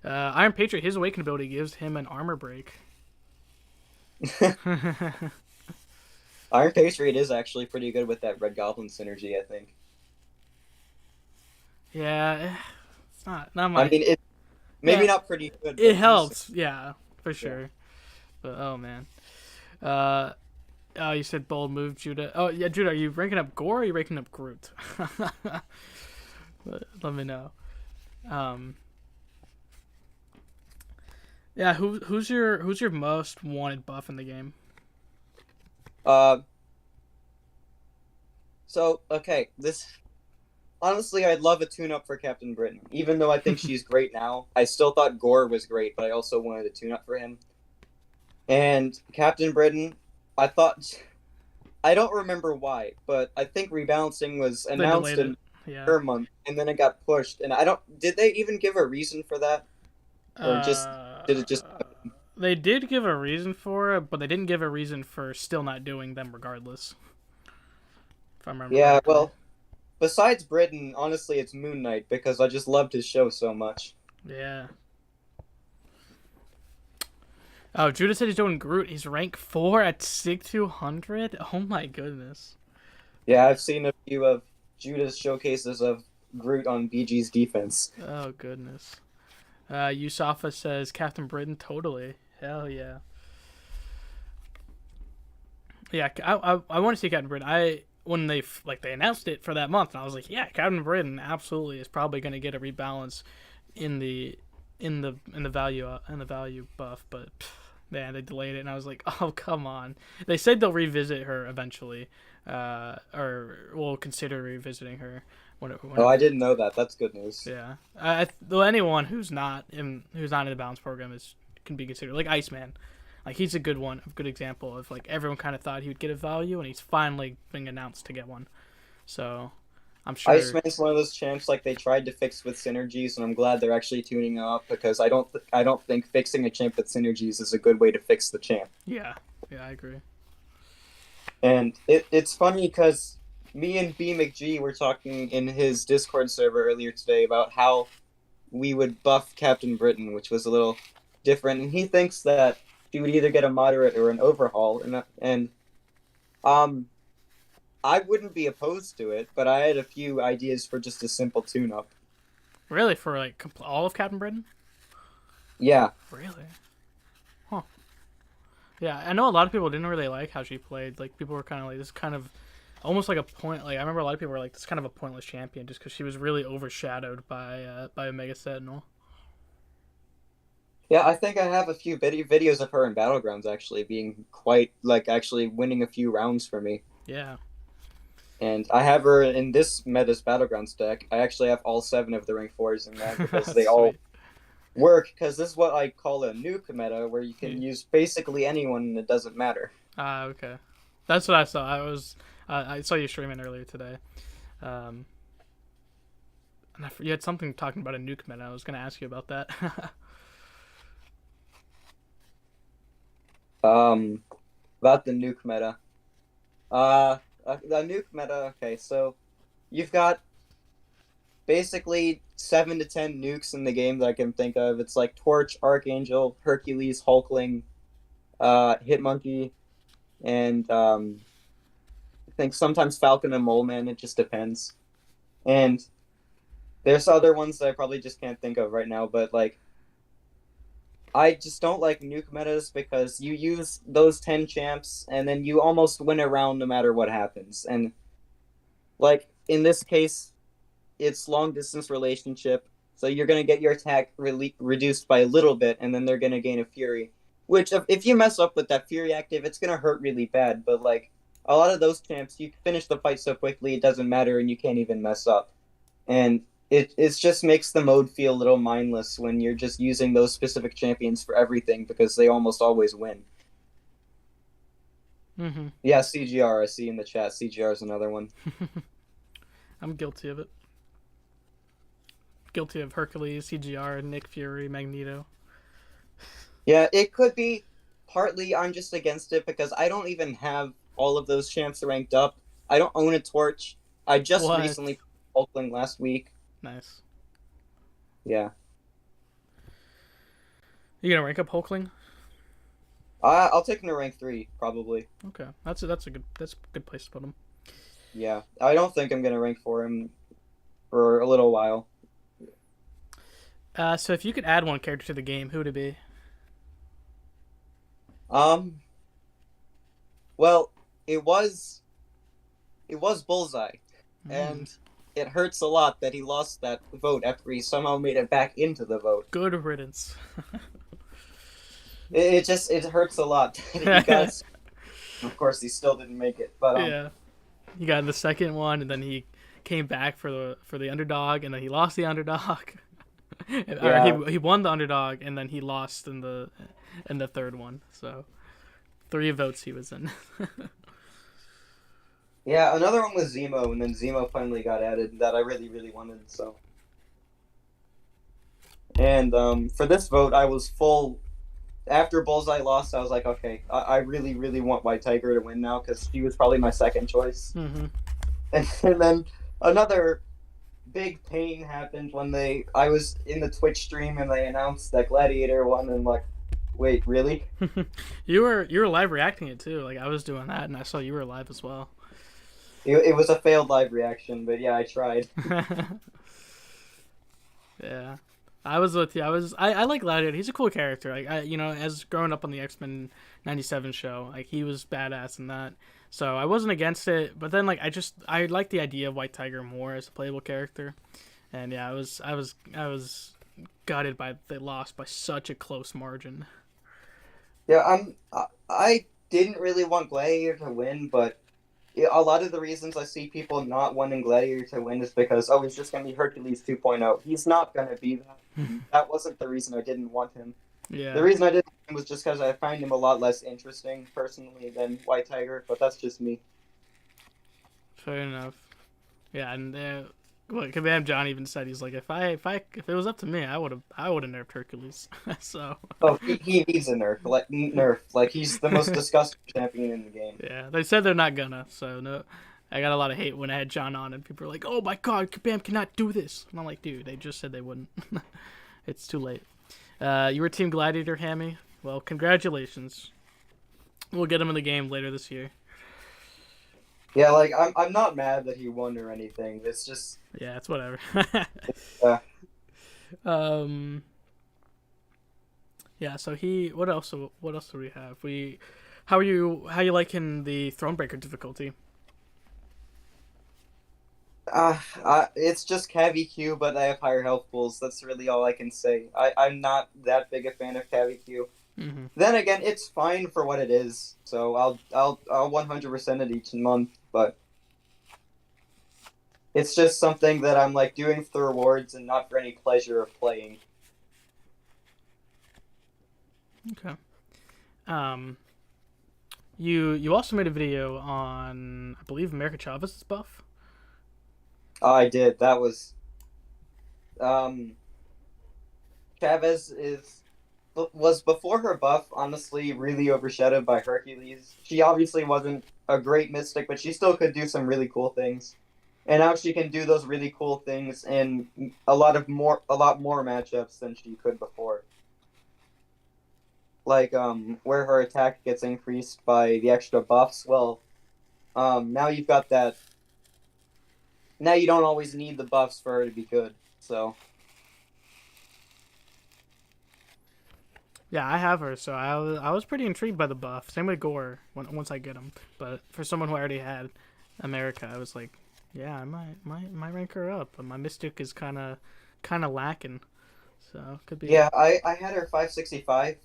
Iron Patriot, his Awaken ability gives him an armor break. Iron Patriot is actually pretty good with that Red Goblin synergy, I think. Yeah, it's not my. I mean, it maybe not pretty good. It helps, yeah, for sure. Yeah. But oh man, oh, you said bold move, Judah. Oh yeah, Judah, are you ranking up Gore or are you ranking up Groot? Let me know. Yeah, who's your most wanted buff in the game? So okay, honestly, I'd love a tune-up for Captain Britain. Even though I think she's great now, I still thought Gore was great, but I also wanted a tune-up for him. And Captain Britain, I don't remember why, but I think rebalancing was announced in her month, and then it got pushed. And did they even give a reason for that? Or did it just happen? They did give a reason for it, but they didn't give a reason for still not doing them regardless. If I remember correctly. Well, besides Britain, honestly, it's Moon Knight, because I just loved his show so much. Yeah. Oh, Judah said he's doing Groot. He's rank 4 at 6200. Oh my goodness. Yeah, I've seen a few of Judah's showcases of Groot on BG's defense. Oh goodness. Yusafa says Captain Britain, totally. Hell yeah. Yeah, I want to see Captain Britain. When they announced it for that month, and I was like, yeah, Captain Britain absolutely is probably going to get a rebalance in the value buff, but Yeah, they delayed it, and I was like, oh, come on. They said they'll revisit her eventually, or will consider revisiting her Oh, whenever. I didn't know that. That's good news. Yeah, though anyone who's not in the balance program can be considered like Iceman. Like he's a good example of like everyone kind of thought he would get a value, and he's finally being announced to get one. So I'm sure. Iceman's one of those champs like they tried to fix with synergies, and I'm glad they're actually tuning up because I don't think fixing a champ with synergies is a good way to fix the champ. Yeah, yeah, I agree. And it's funny because me and B McG were talking in his Discord server earlier today about how we would buff Captain Britain, which was a little different, and he thinks that she would either get a moderate or an overhaul, and um I wouldn't be opposed to it, but I had a few ideas for just a simple tune-up. Really, for like all of Captain Britain? Yeah, Really? Huh. Yeah, I know a lot of people didn't really like how she played. Like people were kind of like this, kind of almost like a point. Like I remember a lot of people were like, this is kind of a pointless champion just because she was really overshadowed by Omega Sentinel. yeah, I think I have a few videos of her in Battlegrounds actually being quite like actually winning a few rounds for me. Yeah. And I have her in this meta's Battlegrounds deck. I actually have all 7 of the rank 4s in that because they all Sweet. work. Because this is what I call a nuke meta, where you can Yeah. use basically anyone and it doesn't matter. Ah, okay. That's what I saw. I saw you streaming earlier today. Um, and you had something talking about a nuke meta. I was gonna ask you about that. Um, about the nuke meta. The nuke meta. Okay, so you've got basically 7 to 10 nukes in the game that I can think of. It's like Torch, Archangel, Hercules, Hulkling, Hitmonkey, and I think sometimes Falcon and Mole Man. It just depends. And there's other ones that I probably just can't think of right now, but like I just don't like nuke metas because you use those 10 champs and then you almost win a round no matter what happens. And like in this case, it's long distance relationship, so you're going to get your attack reduced by a little bit and then they're going to gain a fury, which if you mess up with that fury active, it's going to hurt really bad, but like a lot of those champs you finish the fight so quickly it doesn't matter and you can't even mess up. And it just makes the mode feel a little mindless when you're just using those specific champions for everything because they almost always win. Mm-hmm. Yeah, CGR, I see in the chat. CGR is another one. I'm guilty of it. Guilty of Hercules, CGR, Nick Fury, Magneto. Yeah, it could be partly I'm just against it because I don't even have all of those champs ranked up. I don't own a Torch. I just What? recently Hulkling last week. Nice. Yeah. You gonna rank up Hulkling? I'll take him to rank 3, probably. Okay, that's a good place to put him. Yeah. I don't think I'm going to rank for him for a little while. So if you could add one character to the game, who would it be? Well, it was Bullseye, and it hurts a lot that he lost that vote after he somehow made it back into the vote. Good riddance. It hurts a lot because, of course, he still didn't make it. But Yeah, he got in the second one, and then he came back for the underdog, and then he lost the underdog. Yeah. Or he won the underdog, and then he lost in the third one. So 3 votes he was in. Yeah, another one was Zemo, and then Zemo finally got added that I really, really wanted. So, and for this vote, I was full. After Bullseye lost, I was like, okay, I really, really want White Tiger to win now because she was probably my second choice. Mm-hmm. And then another big pain happened when I was in the Twitch stream and they announced that Gladiator won, and I'm like, wait, really? You were live reacting it too. Like I was doing that, and I saw you were live as well. It was a failed live reaction, but yeah, I tried. Yeah, I was with you. I like Gladiator. He's a cool character. Like as growing up on the X-Men '97 show, like he was badass in that. So I wasn't against it, but then like I like the idea of White Tiger more as a playable character. And yeah, I was gutted by they lost by such a close margin. Yeah, I didn't really want Gladiator to win, but a lot of the reasons I see people not wanting Gladiator to win is because, oh, he's just going to be Hercules 2.0. He's not going to be that. That wasn't the reason I didn't want him. The Yeah, reason I didn't want him was just because I find him a lot less interesting, personally, than White Tiger, but that's just me. fair enough. Yeah, and what Kabam John even said, he's like, if it was up to me, I would have nerfed Hercules. So Oh, he needs a nerf. Like, he's the most disgusting champion in the game. yeah, they said they're not gonna. So no, I got a lot of hate when I had John on, and people were like, "Oh my God, Kabam cannot do this." And I'm like, dude, they just said they wouldn't. It's too late. You were Team Gladiator, Hammy. Well, congratulations. We'll get him in the game later this year. Yeah, like, I'm not mad that he won or anything. It's just, Yeah, it's whatever. uh, um. Yeah. So he. What else? What else do we have? How are you? How you liking the Thronebreaker difficulty? it's just CavvyQ, but I have higher health pools. That's really all I can say. I'm not that big a fan of CavvyQ. Mm-hmm. Then again, it's fine for what it is. So I'll 100% it each month, but it's just something that I'm like doing for the rewards and not for any pleasure of playing. Okay. Um. You also made a video on, I believe, America Chavez's buff. I did. That was um Chavez is was before her buff, honestly, really overshadowed by Hercules. She obviously wasn't a great mystic, but she still could do some really cool things. And now she can do those really cool things in a lot more matchups than she could before. Like where her attack gets increased by the extra buffs. Well, now you've got that. Now you don't always need the buffs for her to be good. So Yeah, I have her, so I was pretty intrigued by the buff. Same with Gore once I get him. But for someone who already had America, I was like, yeah, I might rank her up. But my Mystic is kind of lacking, so could be. yeah, I had her 565,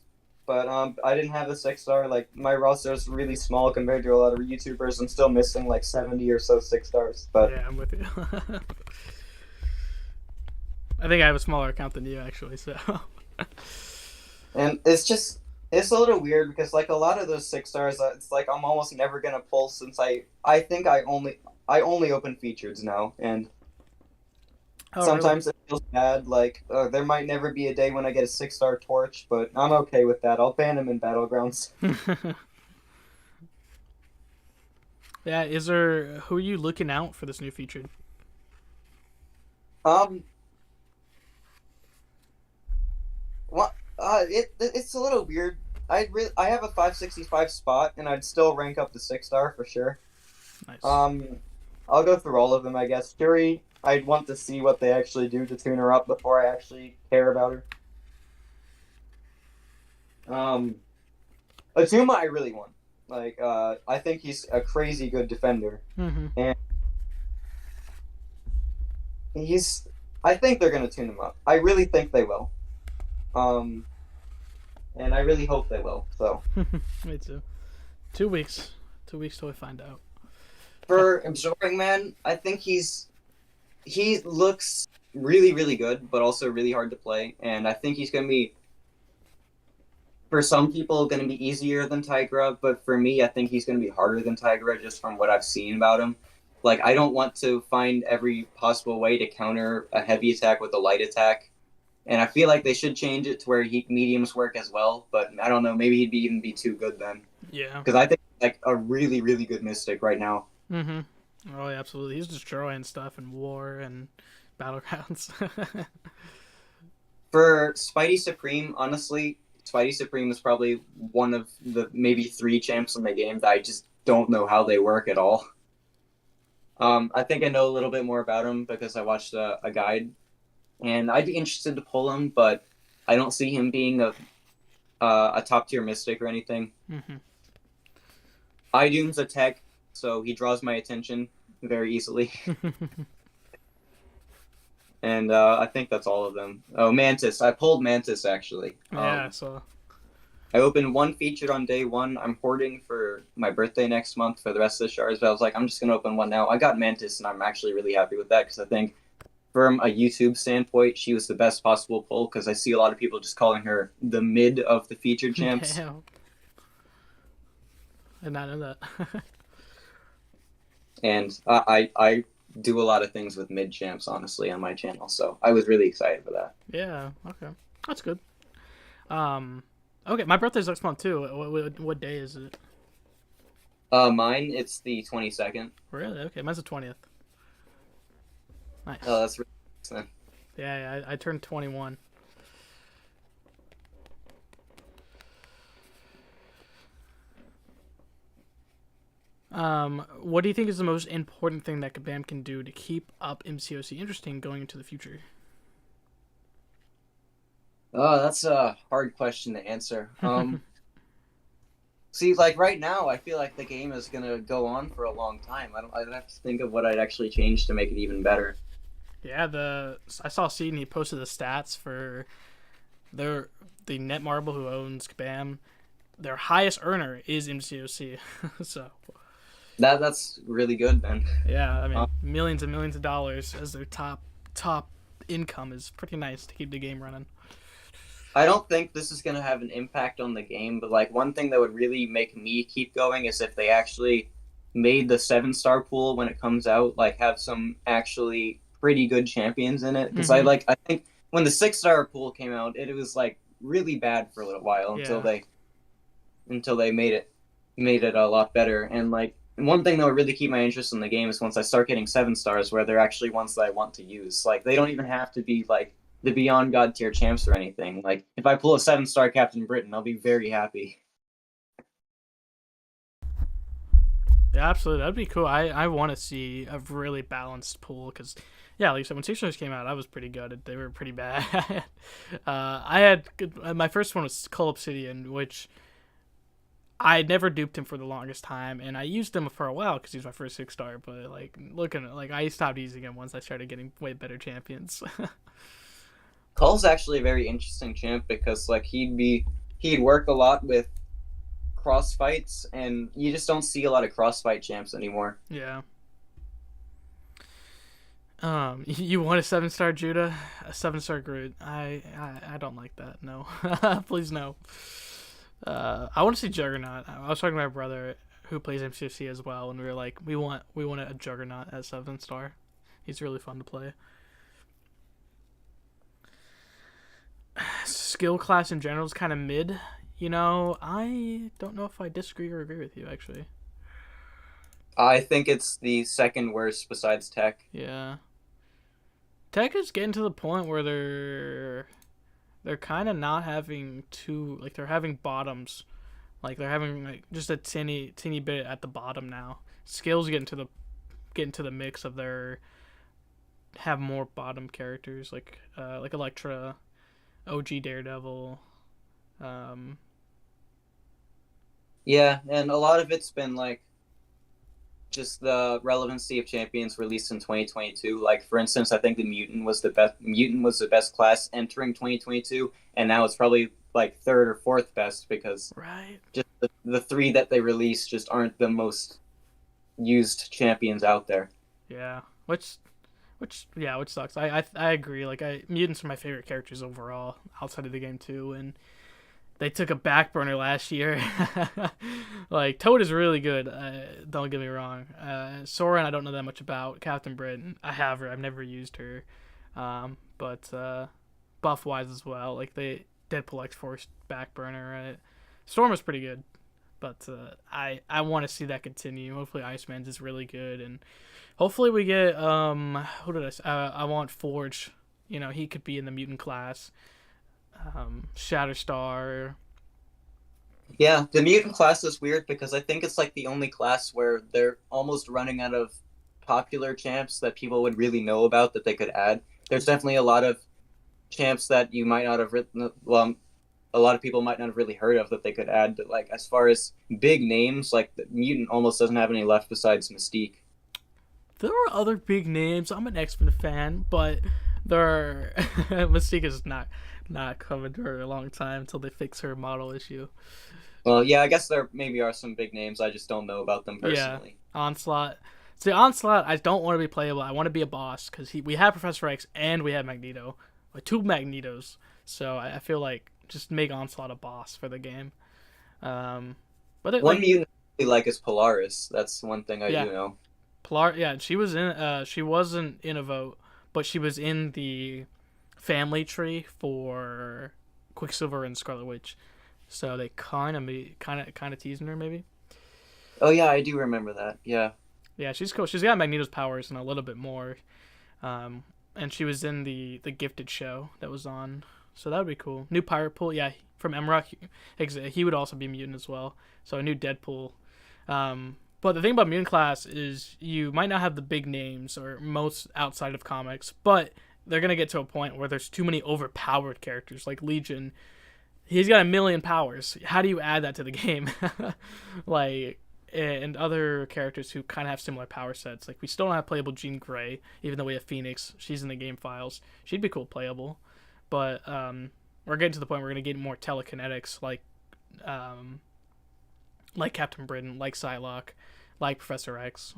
but I didn't have a 6 star. Like my roster is really small compared to a lot of YouTubers. I'm still missing like 70 or so 6 stars. But Yeah, I'm with you. I think I have a smaller account than you actually. So and it's a little weird because like a lot of those 6 stars, it's like I'm almost never gonna pull since I think I only open features now, and oh really? sometimes it feels bad. Like there might never be a day when I get a 6 star torch, but I'm okay with that. I'll ban him in battlegrounds. Yeah, is there who are you looking out for this new feature? Um, what? It's a little weird. I have a 565 spot, and I'd still rank up to 6 star for sure. Nice. I'll go through all of them, I guess. Fury, I'd want to see what they actually do to tune her up before I actually care about her. Azuma, I really want. Like, I think he's a crazy good defender, Mm-hmm. and he's. I think they're gonna tune him up. I really think they will. Um, and I really hope they will. So Me too. 2 weeks. 2 weeks till we find out. for Absorbing Man, I think he looks really really good, but also really hard to play, and I think he's gonna be for some people going to be easier than Tigra, but for me, I think he's going to be harder than Tigra just from what I've seen about him. Like, I don't want to find every possible way to counter a heavy attack with a light attack. And I feel like they should change it to where mediums work as well, but I don't know, maybe he'd even be too good then. Yeah. Because I think like a really, really good Mystic right now. Mm-hmm. Oh, yeah, absolutely. He's destroying stuff in war and battlegrounds. For Spidey Supreme, honestly, Spidey Supreme is probably one of the maybe 3 champs in the game that I just don't know how they work at all. I think I know a little bit more about him because I watched a guide, and I'd be interested to pull him, but I don't see him being a top tier Mystic or anything. Mm-hmm. Idoom's a tech, so he draws my attention very easily. And I think that's all of them. Oh, Mantis. I pulled Mantis, actually. Yeah, so I opened one featured on day one. I'm hoarding for my birthday next month for the rest of the shards, but I was like, I'm just gonna open one now. I got Mantis, and I'm actually really happy with that because I think from a YouTube standpoint, she was the best possible pull because I see a lot of people just calling her the mid of the featured champs. Damn. I did not know that. And I do a lot of things with mid champs, honestly, on my channel. So I was really excited for that. Yeah. Okay. That's good. Um. Okay, my birthday's next month too. What day is it? Mine, it's the 22nd. Really? Okay, mine's the 20th. Nice. Oh, that's really nice. Yeah, I turned 21. What do you think is the most important thing that Kabam can do to keep up MCOC interesting going into the future? Oh, that's a hard question to answer. See, like right now, I feel like the game is gonna go on for a long time. I'd have to think of what I'd actually change to make it even better. Yeah, I saw Seed and he posted the stats for the Netmarble who owns Kabam. Their highest earner is MCOC, so That's really good, then. yeah, I mean millions and millions of dollars as their top income is pretty nice to keep the game running. I don't think this is gonna have an impact on the game, but like one thing that would really make me keep going is if they actually made the 7-star pool when it comes out, like have some actually pretty good champions in it. Because Mm-hmm. I think when the 6-star pool came out, it was like really bad for a little while until Yeah. they made it a lot better. And like one thing that would really keep my interest in the game is once I start getting 7-stars where they're actually ones that I want to use. Like they don't even have to be like the Beyond God tier champs or anything. Like if I pull a 7-star Captain Britain, I'll be very happy. Yeah, absolutely. That'd be cool. I want to see a really balanced pool because, yeah, like you said, when Six Stars came out, I was pretty good. They were pretty bad. I had my first one was Cull Obsidian, which I never duped him for the longest time, and I used him for a while because he was my first 6-star. But like looking at like I stopped using him once I started getting way better champions. Cull's actually a very interesting champ because like he'd work a lot with cross fights, and you just don't see a lot of crossfight champs anymore. Yeah. You want a 7-star Judah, a 7-star Groot? I don't like that. No, please no. I want to see Juggernaut. I was talking to my brother who plays MCC as well, and we were like, we want a Juggernaut as 7-star. He's really fun to play. Skill class in general is kind of mid. You know, I don't know if I disagree or agree with you actually. I think it's the second worst besides tech. Yeah, Tech is getting to the point where they're kind of not having two like they're having bottoms, like they're having like just a teeny bit at the bottom now. Skills get into the mix of their have more bottom characters like Electra, OG Daredevil. Um, Yeah, and a lot of it's been like just the relevancy of champions released in 2022. Like for instance, I think the Mutant was the best class entering 2022, and now it's probably like third or fourth best because right. just the three that they released just aren't the most used champions out there. Yeah. Which sucks. I agree. Like mutants are my favorite characters overall outside of the game too, and they took a back burner last year. Like Toad is really good. Don't get me wrong. Soren I don't know that much about. Captain Britain I have her. I've never used her. But buff wise as well. Like they Deadpool X Force back burner. Right. Storm is pretty good. But I want to see that continue. Hopefully Iceman's is really good, and hopefully we get who did I want Forge. You know he could be in the mutant class. Shatterstar. Yeah, the mutant class is weird because I think it's like the only class where they're almost running out of popular champs that people would really know about that they could add. There's definitely a lot of champs that you might not have written. Well, a lot of people might not have really heard of that they could add. But like as far as big names, like the mutant almost doesn't have any left besides Mystique. There are other big names. I'm an X-Men fan, but There, Mystique is not coming for a long time until they fix her model issue. Well, yeah, I guess there maybe are some big names. I just don't know about them Yeah, personally. Onslaught. See, Onslaught, I don't want to be playable. I want to be a boss because we have Professor X and we have Magneto, like two Magnetos. So I feel like just make Onslaught a boss for the game. But it, One like, mutant I really like is Polaris. That's one thing I yeah, do know. Pilar. Yeah, she was in. She wasn't in a vote, but she was in the family tree for Quicksilver and Scarlet Witch. So they kind of teasing her maybe. Oh yeah, I do remember that. Yeah. Yeah, she's cool. She's got Magneto's powers and a little bit more. Um, and she was in the Gifted show that was on. So that would be cool. New Pirate Pool, yeah, from MCOC. He would also be mutant as well. So a new Deadpool. But the thing about mutant class is you might not have the big names or most outside of comics, but they're gonna get to a point where there's too many overpowered characters like Legion. He's got a million powers. How do you add that to the game? Like, and other characters who kind of have similar power sets. Like, we still don't have playable Jean Grey, even though we have Phoenix. She's in the game files. She'd be cool playable. But we're getting to the point where we're going to get more telekinetics, like Captain Britain, like Psylocke, like Professor X.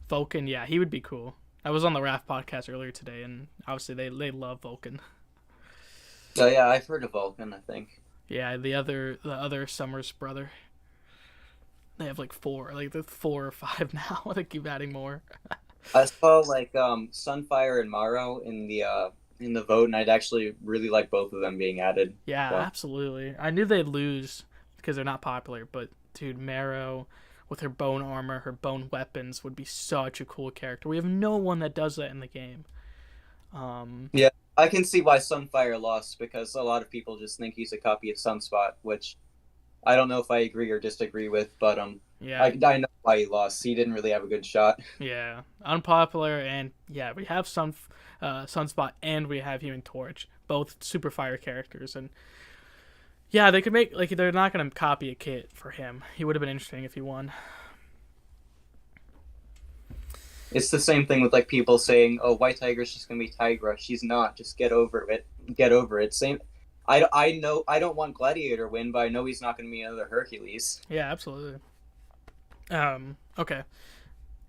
Vulcan, yeah, he would be cool. I was on the Raft podcast earlier today, and obviously they love Vulcan. Oh yeah, I've heard of Vulcan, I think. Yeah, the other Summers brother. They have like the 4 or 5 now. They keep adding more. I saw like Sunfire and Morrow in the vote, and I'd actually really like both of them being added. Yeah, So. absolutely. I knew they'd lose because they're not popular, but dude, Marrow with her bone armor, her bone weapons would be such a cool character. We have no one that does that in the game. Yeah, I can see why Sunfire lost because a lot of people just think he's a copy of Sunspot, which I don't know if I agree or disagree with, but Yeah, I know why he lost. He didn't really have a good shot. yeah, unpopular, and yeah, we have Sunspot and we have Human Torch, both super fire characters, and yeah, they could make like they're not gonna copy a kit for him. He would have been interesting if he won. It's the same thing with like people saying, "Oh, White Tiger's just gonna be Tigra." She's not. Just get over it. Get over it. Same. I know I don't want Gladiator win, but I know he's not gonna be another Hercules. Yeah, absolutely. Okay.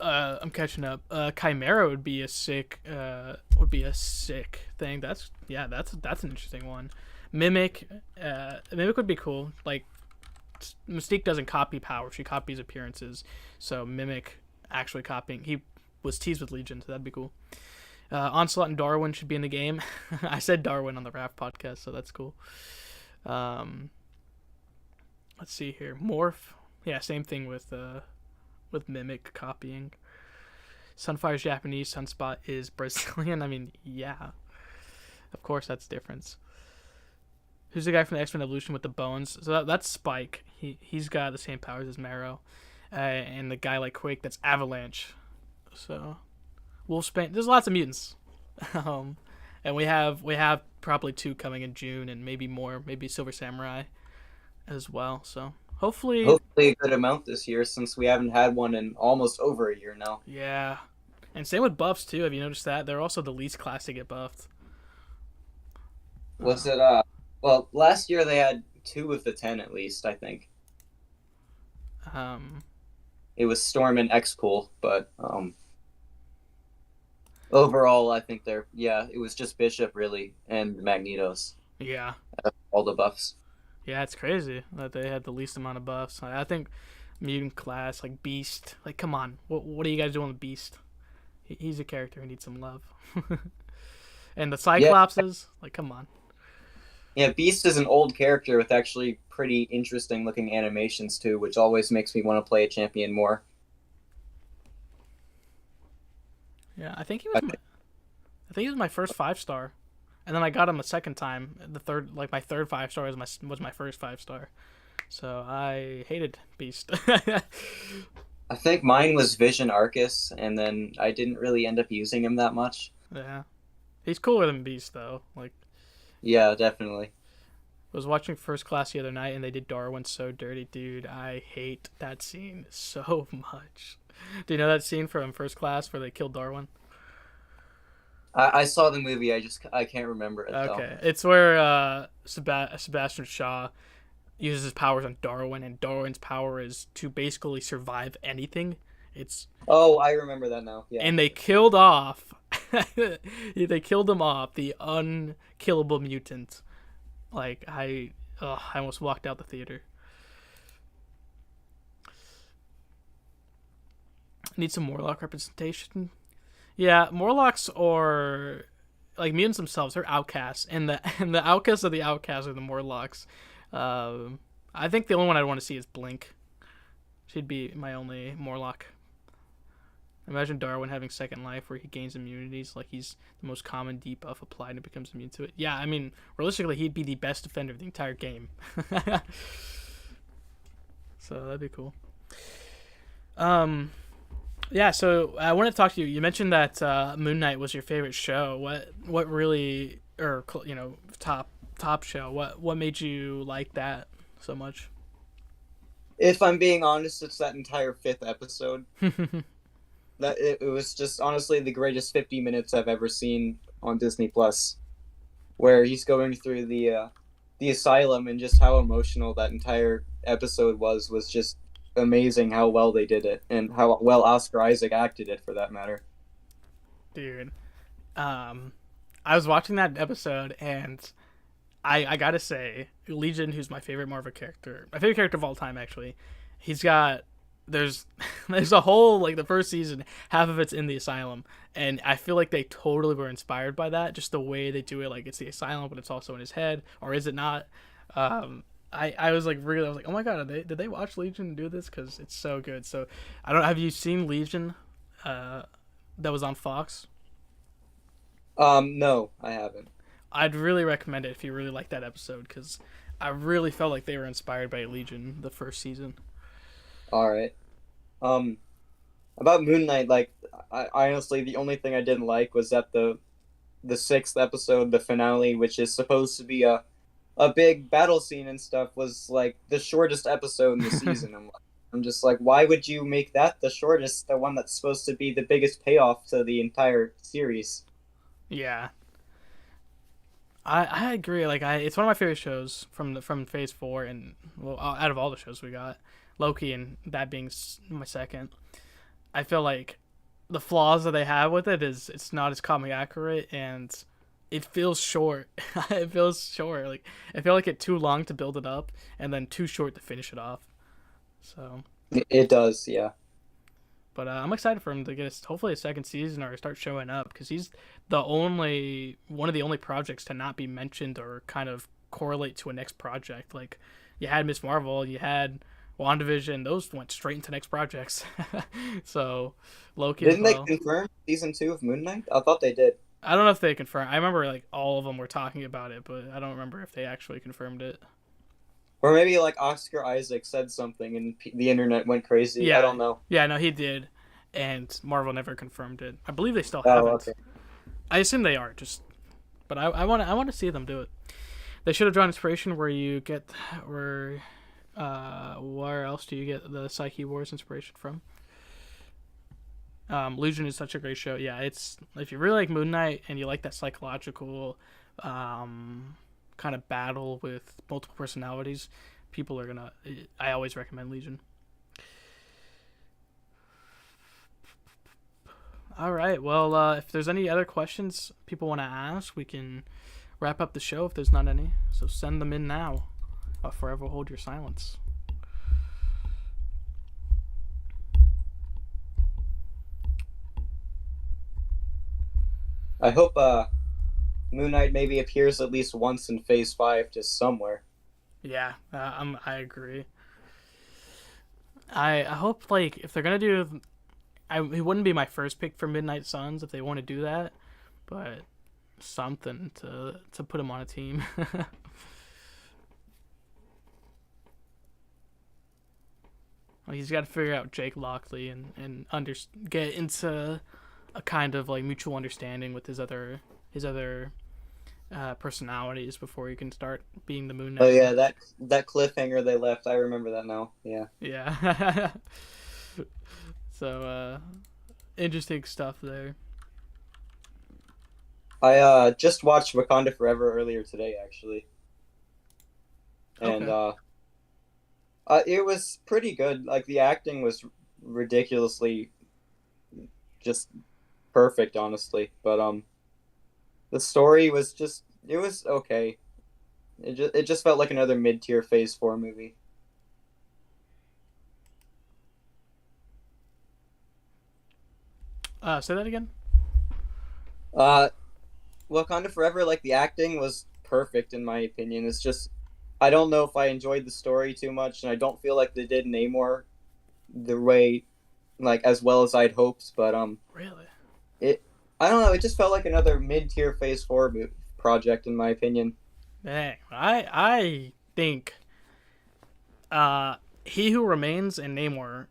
I'm catching up. Chimera would be a sick thing. That's an interesting one. Mimic Mimic would be cool. Like, Mystique doesn't copy power, she copies appearances. So Mimic actually copying, he was teased with Legion, so that'd be cool. Onslaught and Darwin should be in the game. I said Darwin on the Raft podcast, so that's cool. Let's see here. Morph. Yeah, same thing with Mimic copying. Sunfire's Japanese, Sunspot is Brazilian. I mean, yeah. Of course that's difference. Who's the guy from the X-Men Evolution with the bones? So that's Spike. He's got the same powers as Marrow. And the guy like Quake, that's Avalanche. So Wolfsbane. There's lots of mutants. And we have probably 2 coming in June and maybe more, maybe Silver Samurai as well. So hopefully a good amount this year since we haven't had one in almost over a year now. Yeah. And same with buffs too. Have you noticed that? They're also the least class to get buffed. Was it well, last year they had 2 of the 10 at least, I think. It was Storm and X-Pool, but overall I think it was just Bishop really and Magnetos. Yeah. All the buffs. Yeah, it's crazy that they had the least amount of buffs. I think mutant class, like Beast, like come on, what are you guys doing with Beast? He's a character who needs some love. And the Cyclopses, like come on. Yeah, Beast is an old character with actually pretty interesting looking animations too, which always makes me want to play a champion more. Yeah, I think he was my first 5-star. And then I got him a second time. My third 5-star was my first 5-star. So I hated Beast. I think mine was Vision Arcus, and then I didn't really end up using him that much. Yeah, he's cooler than Beast though. Like, yeah, definitely. I was watching First Class the other night, and they did Darwin so dirty, dude. I hate that scene so much. Do you know that scene from First Class where they killed Darwin? I saw the movie. I can't remember it though. Okay, it's where Sebastian Shaw uses his powers on Darwin, and Darwin's power is to basically survive anything. It's Oh, I remember that now. Yeah. and they killed off, they killed him off, the unkillable mutant. Like I almost walked out the theater. Need some Morlock representation. Yeah, Morlocks or like mutants themselves are outcasts, and the outcasts of the outcasts are the Morlocks. I think the only one I want to see is Blink. She'd be my only Morlock. Imagine Darwin having Second Life where he gains immunities, like he's the most common debuff applied and becomes immune to it. Yeah, I mean, realistically, he'd be the best defender of the entire game. So that'd be cool. Yeah, so I wanted to talk to you. You mentioned that Moon Knight was your favorite show. What really, or top show? What made you like that so much? If I'm being honest, it's that entire fifth episode. That it was just honestly the greatest 50 minutes I've ever seen on Disney Plus, where he's going through the asylum, and just how emotional that entire episode was just amazing. How well they did it, and how well Oscar Isaac acted it, for that matter. Dude, I was watching that episode, and I gotta say, Legion, who's my favorite Marvel character, my favorite character of all time, actually, he's got there's there's a whole, like, the first season, half of it's in the asylum, and I feel like they totally were inspired by that, just the way they do it. Like, it's the asylum, but it's also in his head, or is it not? I was like, really, I was like, oh my god, did they watch Legion do this? Because it's so good. So I don't have you seen Legion? That was on Fox. No, I haven't. I'd really recommend it if you really like that episode, because I really felt like they were inspired by Legion the first season. All right. Um, about Moon Knight, like, I honestly, the only thing I didn't like was that the sixth episode, the finale, which is supposed to be a big battle scene and stuff, was like the shortest episode in the season. I'm just like, why would you make that the shortest, the one that's supposed to be the biggest payoff to the entire series? Yeah, I agree. Like, it's one of my favorite shows from Phase 4, and well, out of all the shows we got, Loki, and that being my second. I feel like the flaws that they have with it is it's not as comic accurate, and it feels short. It feels short. Like, I feel like it's too long to build it up, and then too short to finish it off. So, It does, yeah. but I'm excited for him to get hopefully a second season or start showing up, because he's the only one of the only projects to not be mentioned or kind of correlate to a next project. Like, you had Miss Marvel, you had WandaVision, those went straight into next projects. So Loki as Didn't well. they confirm season 2 of Moon Knight? I thought they did. I don't know if they confirmed. I remember like all of them were talking about it, but I don't remember if they actually confirmed it. Or maybe like Oscar Isaac said something and the internet went crazy. I Yeah, don't know. yeah, no, he did, and Marvel never confirmed it. I believe they still Oh, haven't. okay. I assume they are just, but I want to see them do it. They should have drawn inspiration where you get where else do you get the Psyche Wars inspiration from? Legion is such a great show. Yeah, it's if you really like Moon Knight and you like that psychological kind of battle with multiple personalities, people are gonna. I always recommend Legion. All right. Well, if there's any other questions people want to ask, we can wrap up the show if there's not any. So send them in now. Forever hold your silence. I hope Moon Knight maybe appears at least once in Phase 5 just somewhere. Yeah, I agree. I hope, like, if they're gonna do, it wouldn't be my first pick for Midnight Suns if they want to do that, but something to put him on a team. Well, he's got to figure out Jake Lockley and get into a kind of like mutual understanding with his other personalities before he can start being the Moon Knight. Oh yeah, that cliffhanger they left, I remember that now. Yeah. Yeah. So interesting stuff there. I just watched Wakanda Forever earlier today, actually, and Okay. it was pretty good. Like the acting was ridiculously just perfect, honestly. But the story was just it was okay. It just felt like another mid tier Phase 4 movie. Say that again. Uh, Wakanda Forever, like the acting was perfect in my opinion. It's just I don't know if I enjoyed the story too much, and I don't feel like they did Namor the way like as well as I'd hoped. But Really? it I don't know. It just felt like another mid tier Phase 4 project in my opinion. Dang. I think uh He Who Remains and Namor,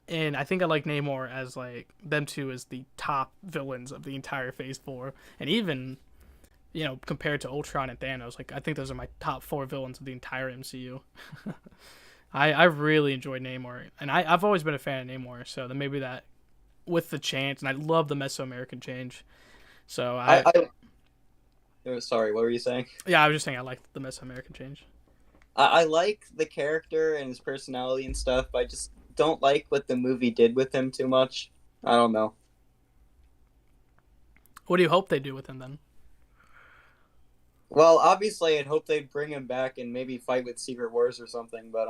and I think I like Namor as like them two as the top villains of the entire Phase 4, and even compared to Ultron and Thanos, like I think those are my top four villains of the entire MCU. I really enjoyed Namor, and I've always been a fan of Namor. So then maybe that with the chance, and I love the Mesoamerican change. So Sorry, what were you saying? yeah, I was just saying I like the Mesoamerican change. I like the character and his personality and stuff. But I just don't like what the movie did with him too much. I don't know. What do you hope they do with him then? Well, obviously, I'd hope they'd bring him back and maybe fight with Secret Wars or something. But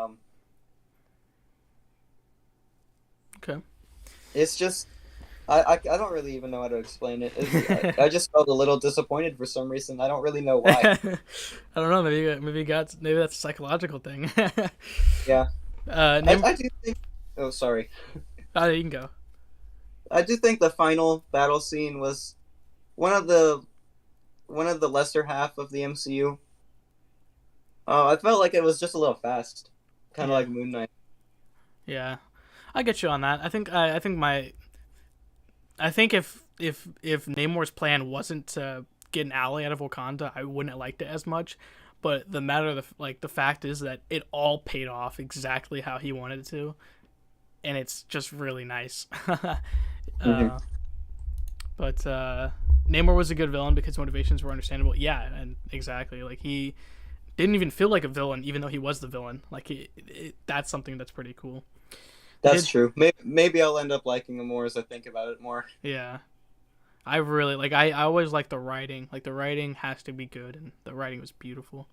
Okay. it's just I don't really even know how to explain it. I just felt a little disappointed for some reason. I don't really know why. I don't know. Maybe that's a psychological thing. Yeah, Name. I do think. Oh, sorry. You can go. I do think the final battle scene was one of the one of the lesser half of the MCU. I felt like it was just a little fast, kind of Yeah. like Moon Knight. Yeah. I get you on that. I think if Namor's plan wasn't to get an ally out of Wakanda, I wouldn't have liked it as much. But the fact is that it all paid off exactly how he wanted it to, and it's just really nice. Hmm. uh, but Namor was a good villain because motivations were understandable. Yeah, and exactly like he didn't even feel like a villain, even though he was the villain. Like that's something that's pretty cool. They That's did, true. Maybe I'll end up liking him more as I think about it more. yeah. I really like. I always like the writing. Like the writing has to be good, and the writing was beautiful.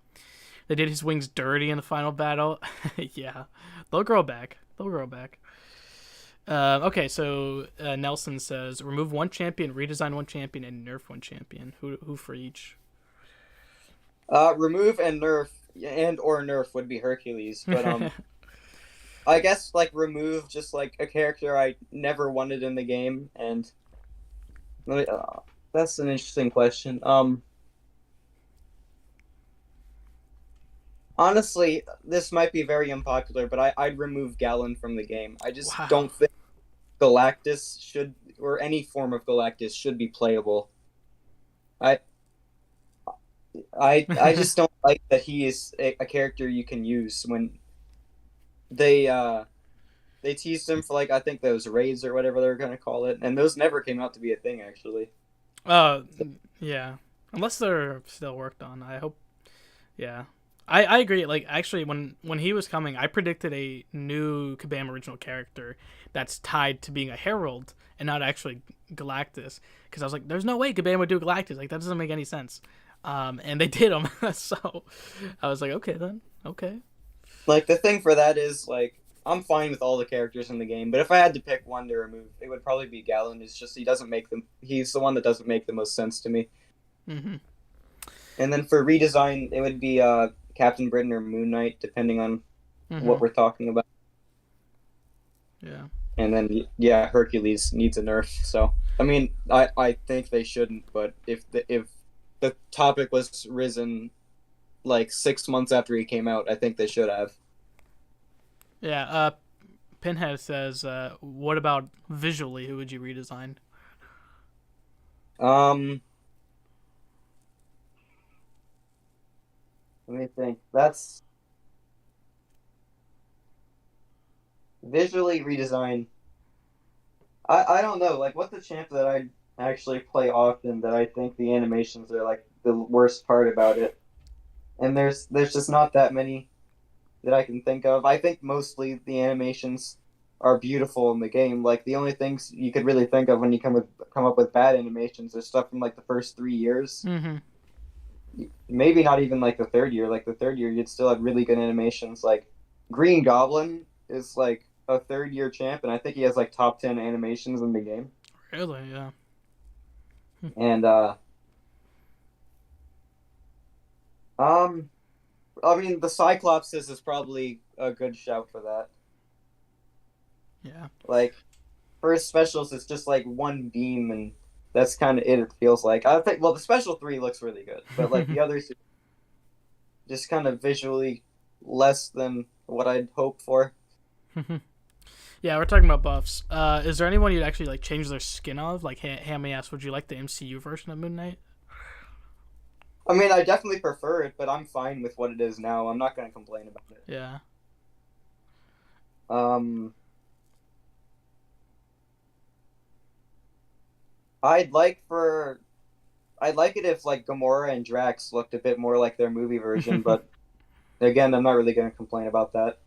They did his wings dirty in the final battle. Yeah, they'll grow back. They'll grow back. Okay, so Nelson says remove one champion, redesign one champion, and nerf one champion. Who for each? Remove and or nerf would be Hercules, but I guess like remove just like a character I never wanted in the game, and that's an interesting question. Honestly, this might be very unpopular, but I'd remove Gallon from the game. I just Wow. don't think Galactus should, or any form of Galactus should be playable. I I just don't like that he is a character you can use when they uh they teased him for like I think those raids or whatever they're gonna call it, and those never came out to be a thing actually. uh, yeah. Unless they're still worked on, I hope. Yeah, I agree. Like actually, when he was coming, I predicted a new Kabam original character that's tied to being a herald and not actually Galactus, because I was like, there's no way Kabam would do Galactus. Like that doesn't make any sense. And they did him, so I was like, okay then, okay. Like the thing for that is like I'm fine with all the characters in the game, but if I had to pick one to remove, it would probably be Gallon. It's just he doesn't make them. He's the one that doesn't make the most sense to me. Hmm. And then for redesign, it would be Captain Britain or Moon Knight, depending on Hmm. what we're talking about. Yeah. And then yeah, Hercules needs a nerf. So I mean, I think they shouldn't, but if the topic was risen like 6 months after he came out, I think they should have. Yeah. Pinhead says, what about visually? Who would you redesign? Um, Let me think. That's visually redesign. I don't know. Like, what's the champ that I actually play often that I think the animations are like the worst part about it. And there's just not that many that I can think of. I think mostly the animations are beautiful in the game. Like the only things you could really think of when you come up with bad animations are stuff from like the first 3 years. Mm-hmm. Maybe not even like the third year. Like the third year, you'd still have really good animations. Like Green Goblin is like a third year champ, and I think he has like top 10 animations in the game. Really? Yeah. And um, I mean, the Cyclopses is probably a good shout for that. Yeah. Like first specials, it's just like one beam, and that's kind of it. It feels like I think. Well, the special three looks really good, but like the others, just kind of visually less than what I'd hoped for. Yeah, we're talking about buffs. Is there anyone you'd actually like change their skin of? Like, Hammy asked, would you like the MCU version of Moon Knight? I mean, I definitely prefer it, but I'm fine with what it is now. I'm not going to complain about it. Yeah. Um, I'd like for I'd like it if like Gamora and Drax looked a bit more like their movie version, but again, I'm not really going to complain about that.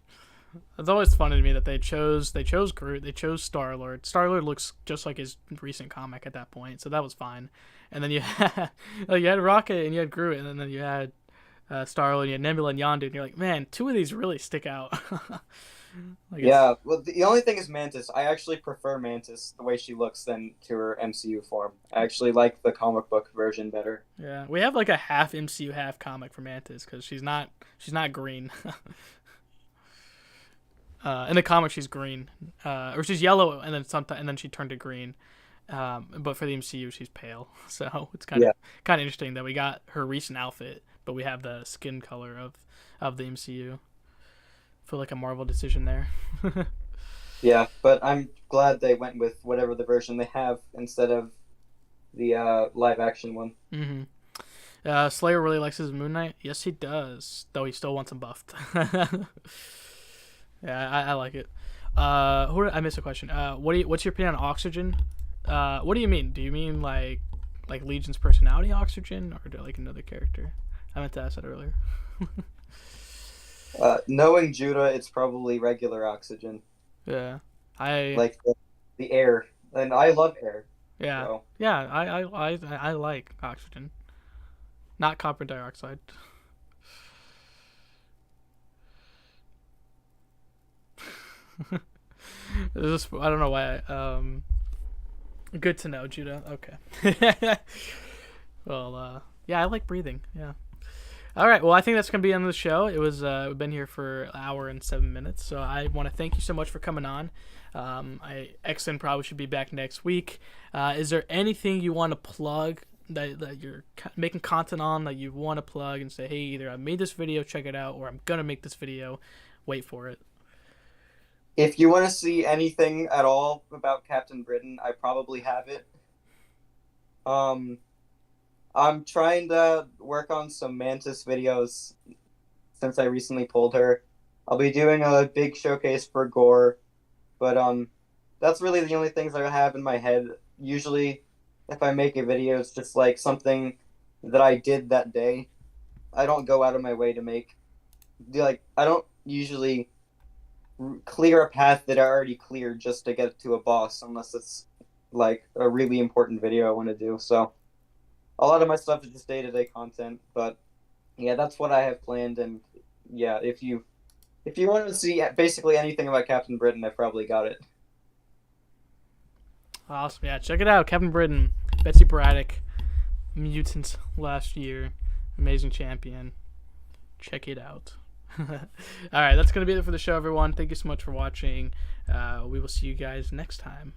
It's always funny to me that they chose Groot, they chose Star-Lord. Star-Lord looks just like his recent comic at that point, so that was fine. And then you had you had Rocket and you had Groot, and then you had Star-Lord, and you had Nebula and Yondu, and you're like, man, two of these really stick out. Like Yeah, well, the only thing is Mantis. I actually prefer Mantis the way she looks than to her MCU form. I actually like the comic book version better. yeah, we have like a half MCU, half comic for Mantis because she's not green. In the comic, she's green, or she's yellow, and then she turned to green. But for the MCU, she's pale. So it's kind of interesting that we got her recent outfit, but we have the skin color of the MCU. Feel like a Marvel decision there. Yeah, but I'm glad they went with whatever the version they have instead of the live action one. Mm-hmm. Slayer really likes his Moon Knight. Yes, he does. Though he still wants him buffed. Yeah, I like it. I missed a question. What's your opinion on Oxygen? What do you mean? Do you mean like Legion's personality Oxygen, or like another character? I meant to ask that earlier. Knowing Judah, it's probably regular Oxygen. Yeah, I like the air, and I love air. Yeah, so. Yeah. I like Oxygen, not carbon dioxide. Just, I don't know why. Good to know, Judah. Okay. Well, yeah, I like breathing. Yeah. All right. Well, I think that's gonna be the end of the show. It was we've been here for an hour and 7 minutes, so I want to thank you so much for coming on. Exon probably should be back next week. Is there anything you want to plug that you're making content on that you want to plug and say, hey, either I made this video, check it out, or I'm gonna make this video, wait for it? If you want to see anything at all about Captain Britain, I probably have it. I'm trying to work on some Mantis videos since I recently pulled her. I'll be doing a big showcase for Gore, but that's really the only things I have in my head. Usually, if I make a video, it's just like something that I did that day. I don't go out of my way to I don't usually clear a path that I already cleared just to get to a boss, unless it's like a really important video I want to do. So a lot of my stuff is just day-to-day content, but yeah, that's what I have planned. And yeah, if you want to see basically anything about Captain Britain, I've probably got it. Awesome. Yeah, check it out. Captain Britain, Betsy Braddock, Mutants last year, amazing champion. Check it out. All right, that's going to be it for the show, everyone. Thank you so much for watching. We will see you guys next time.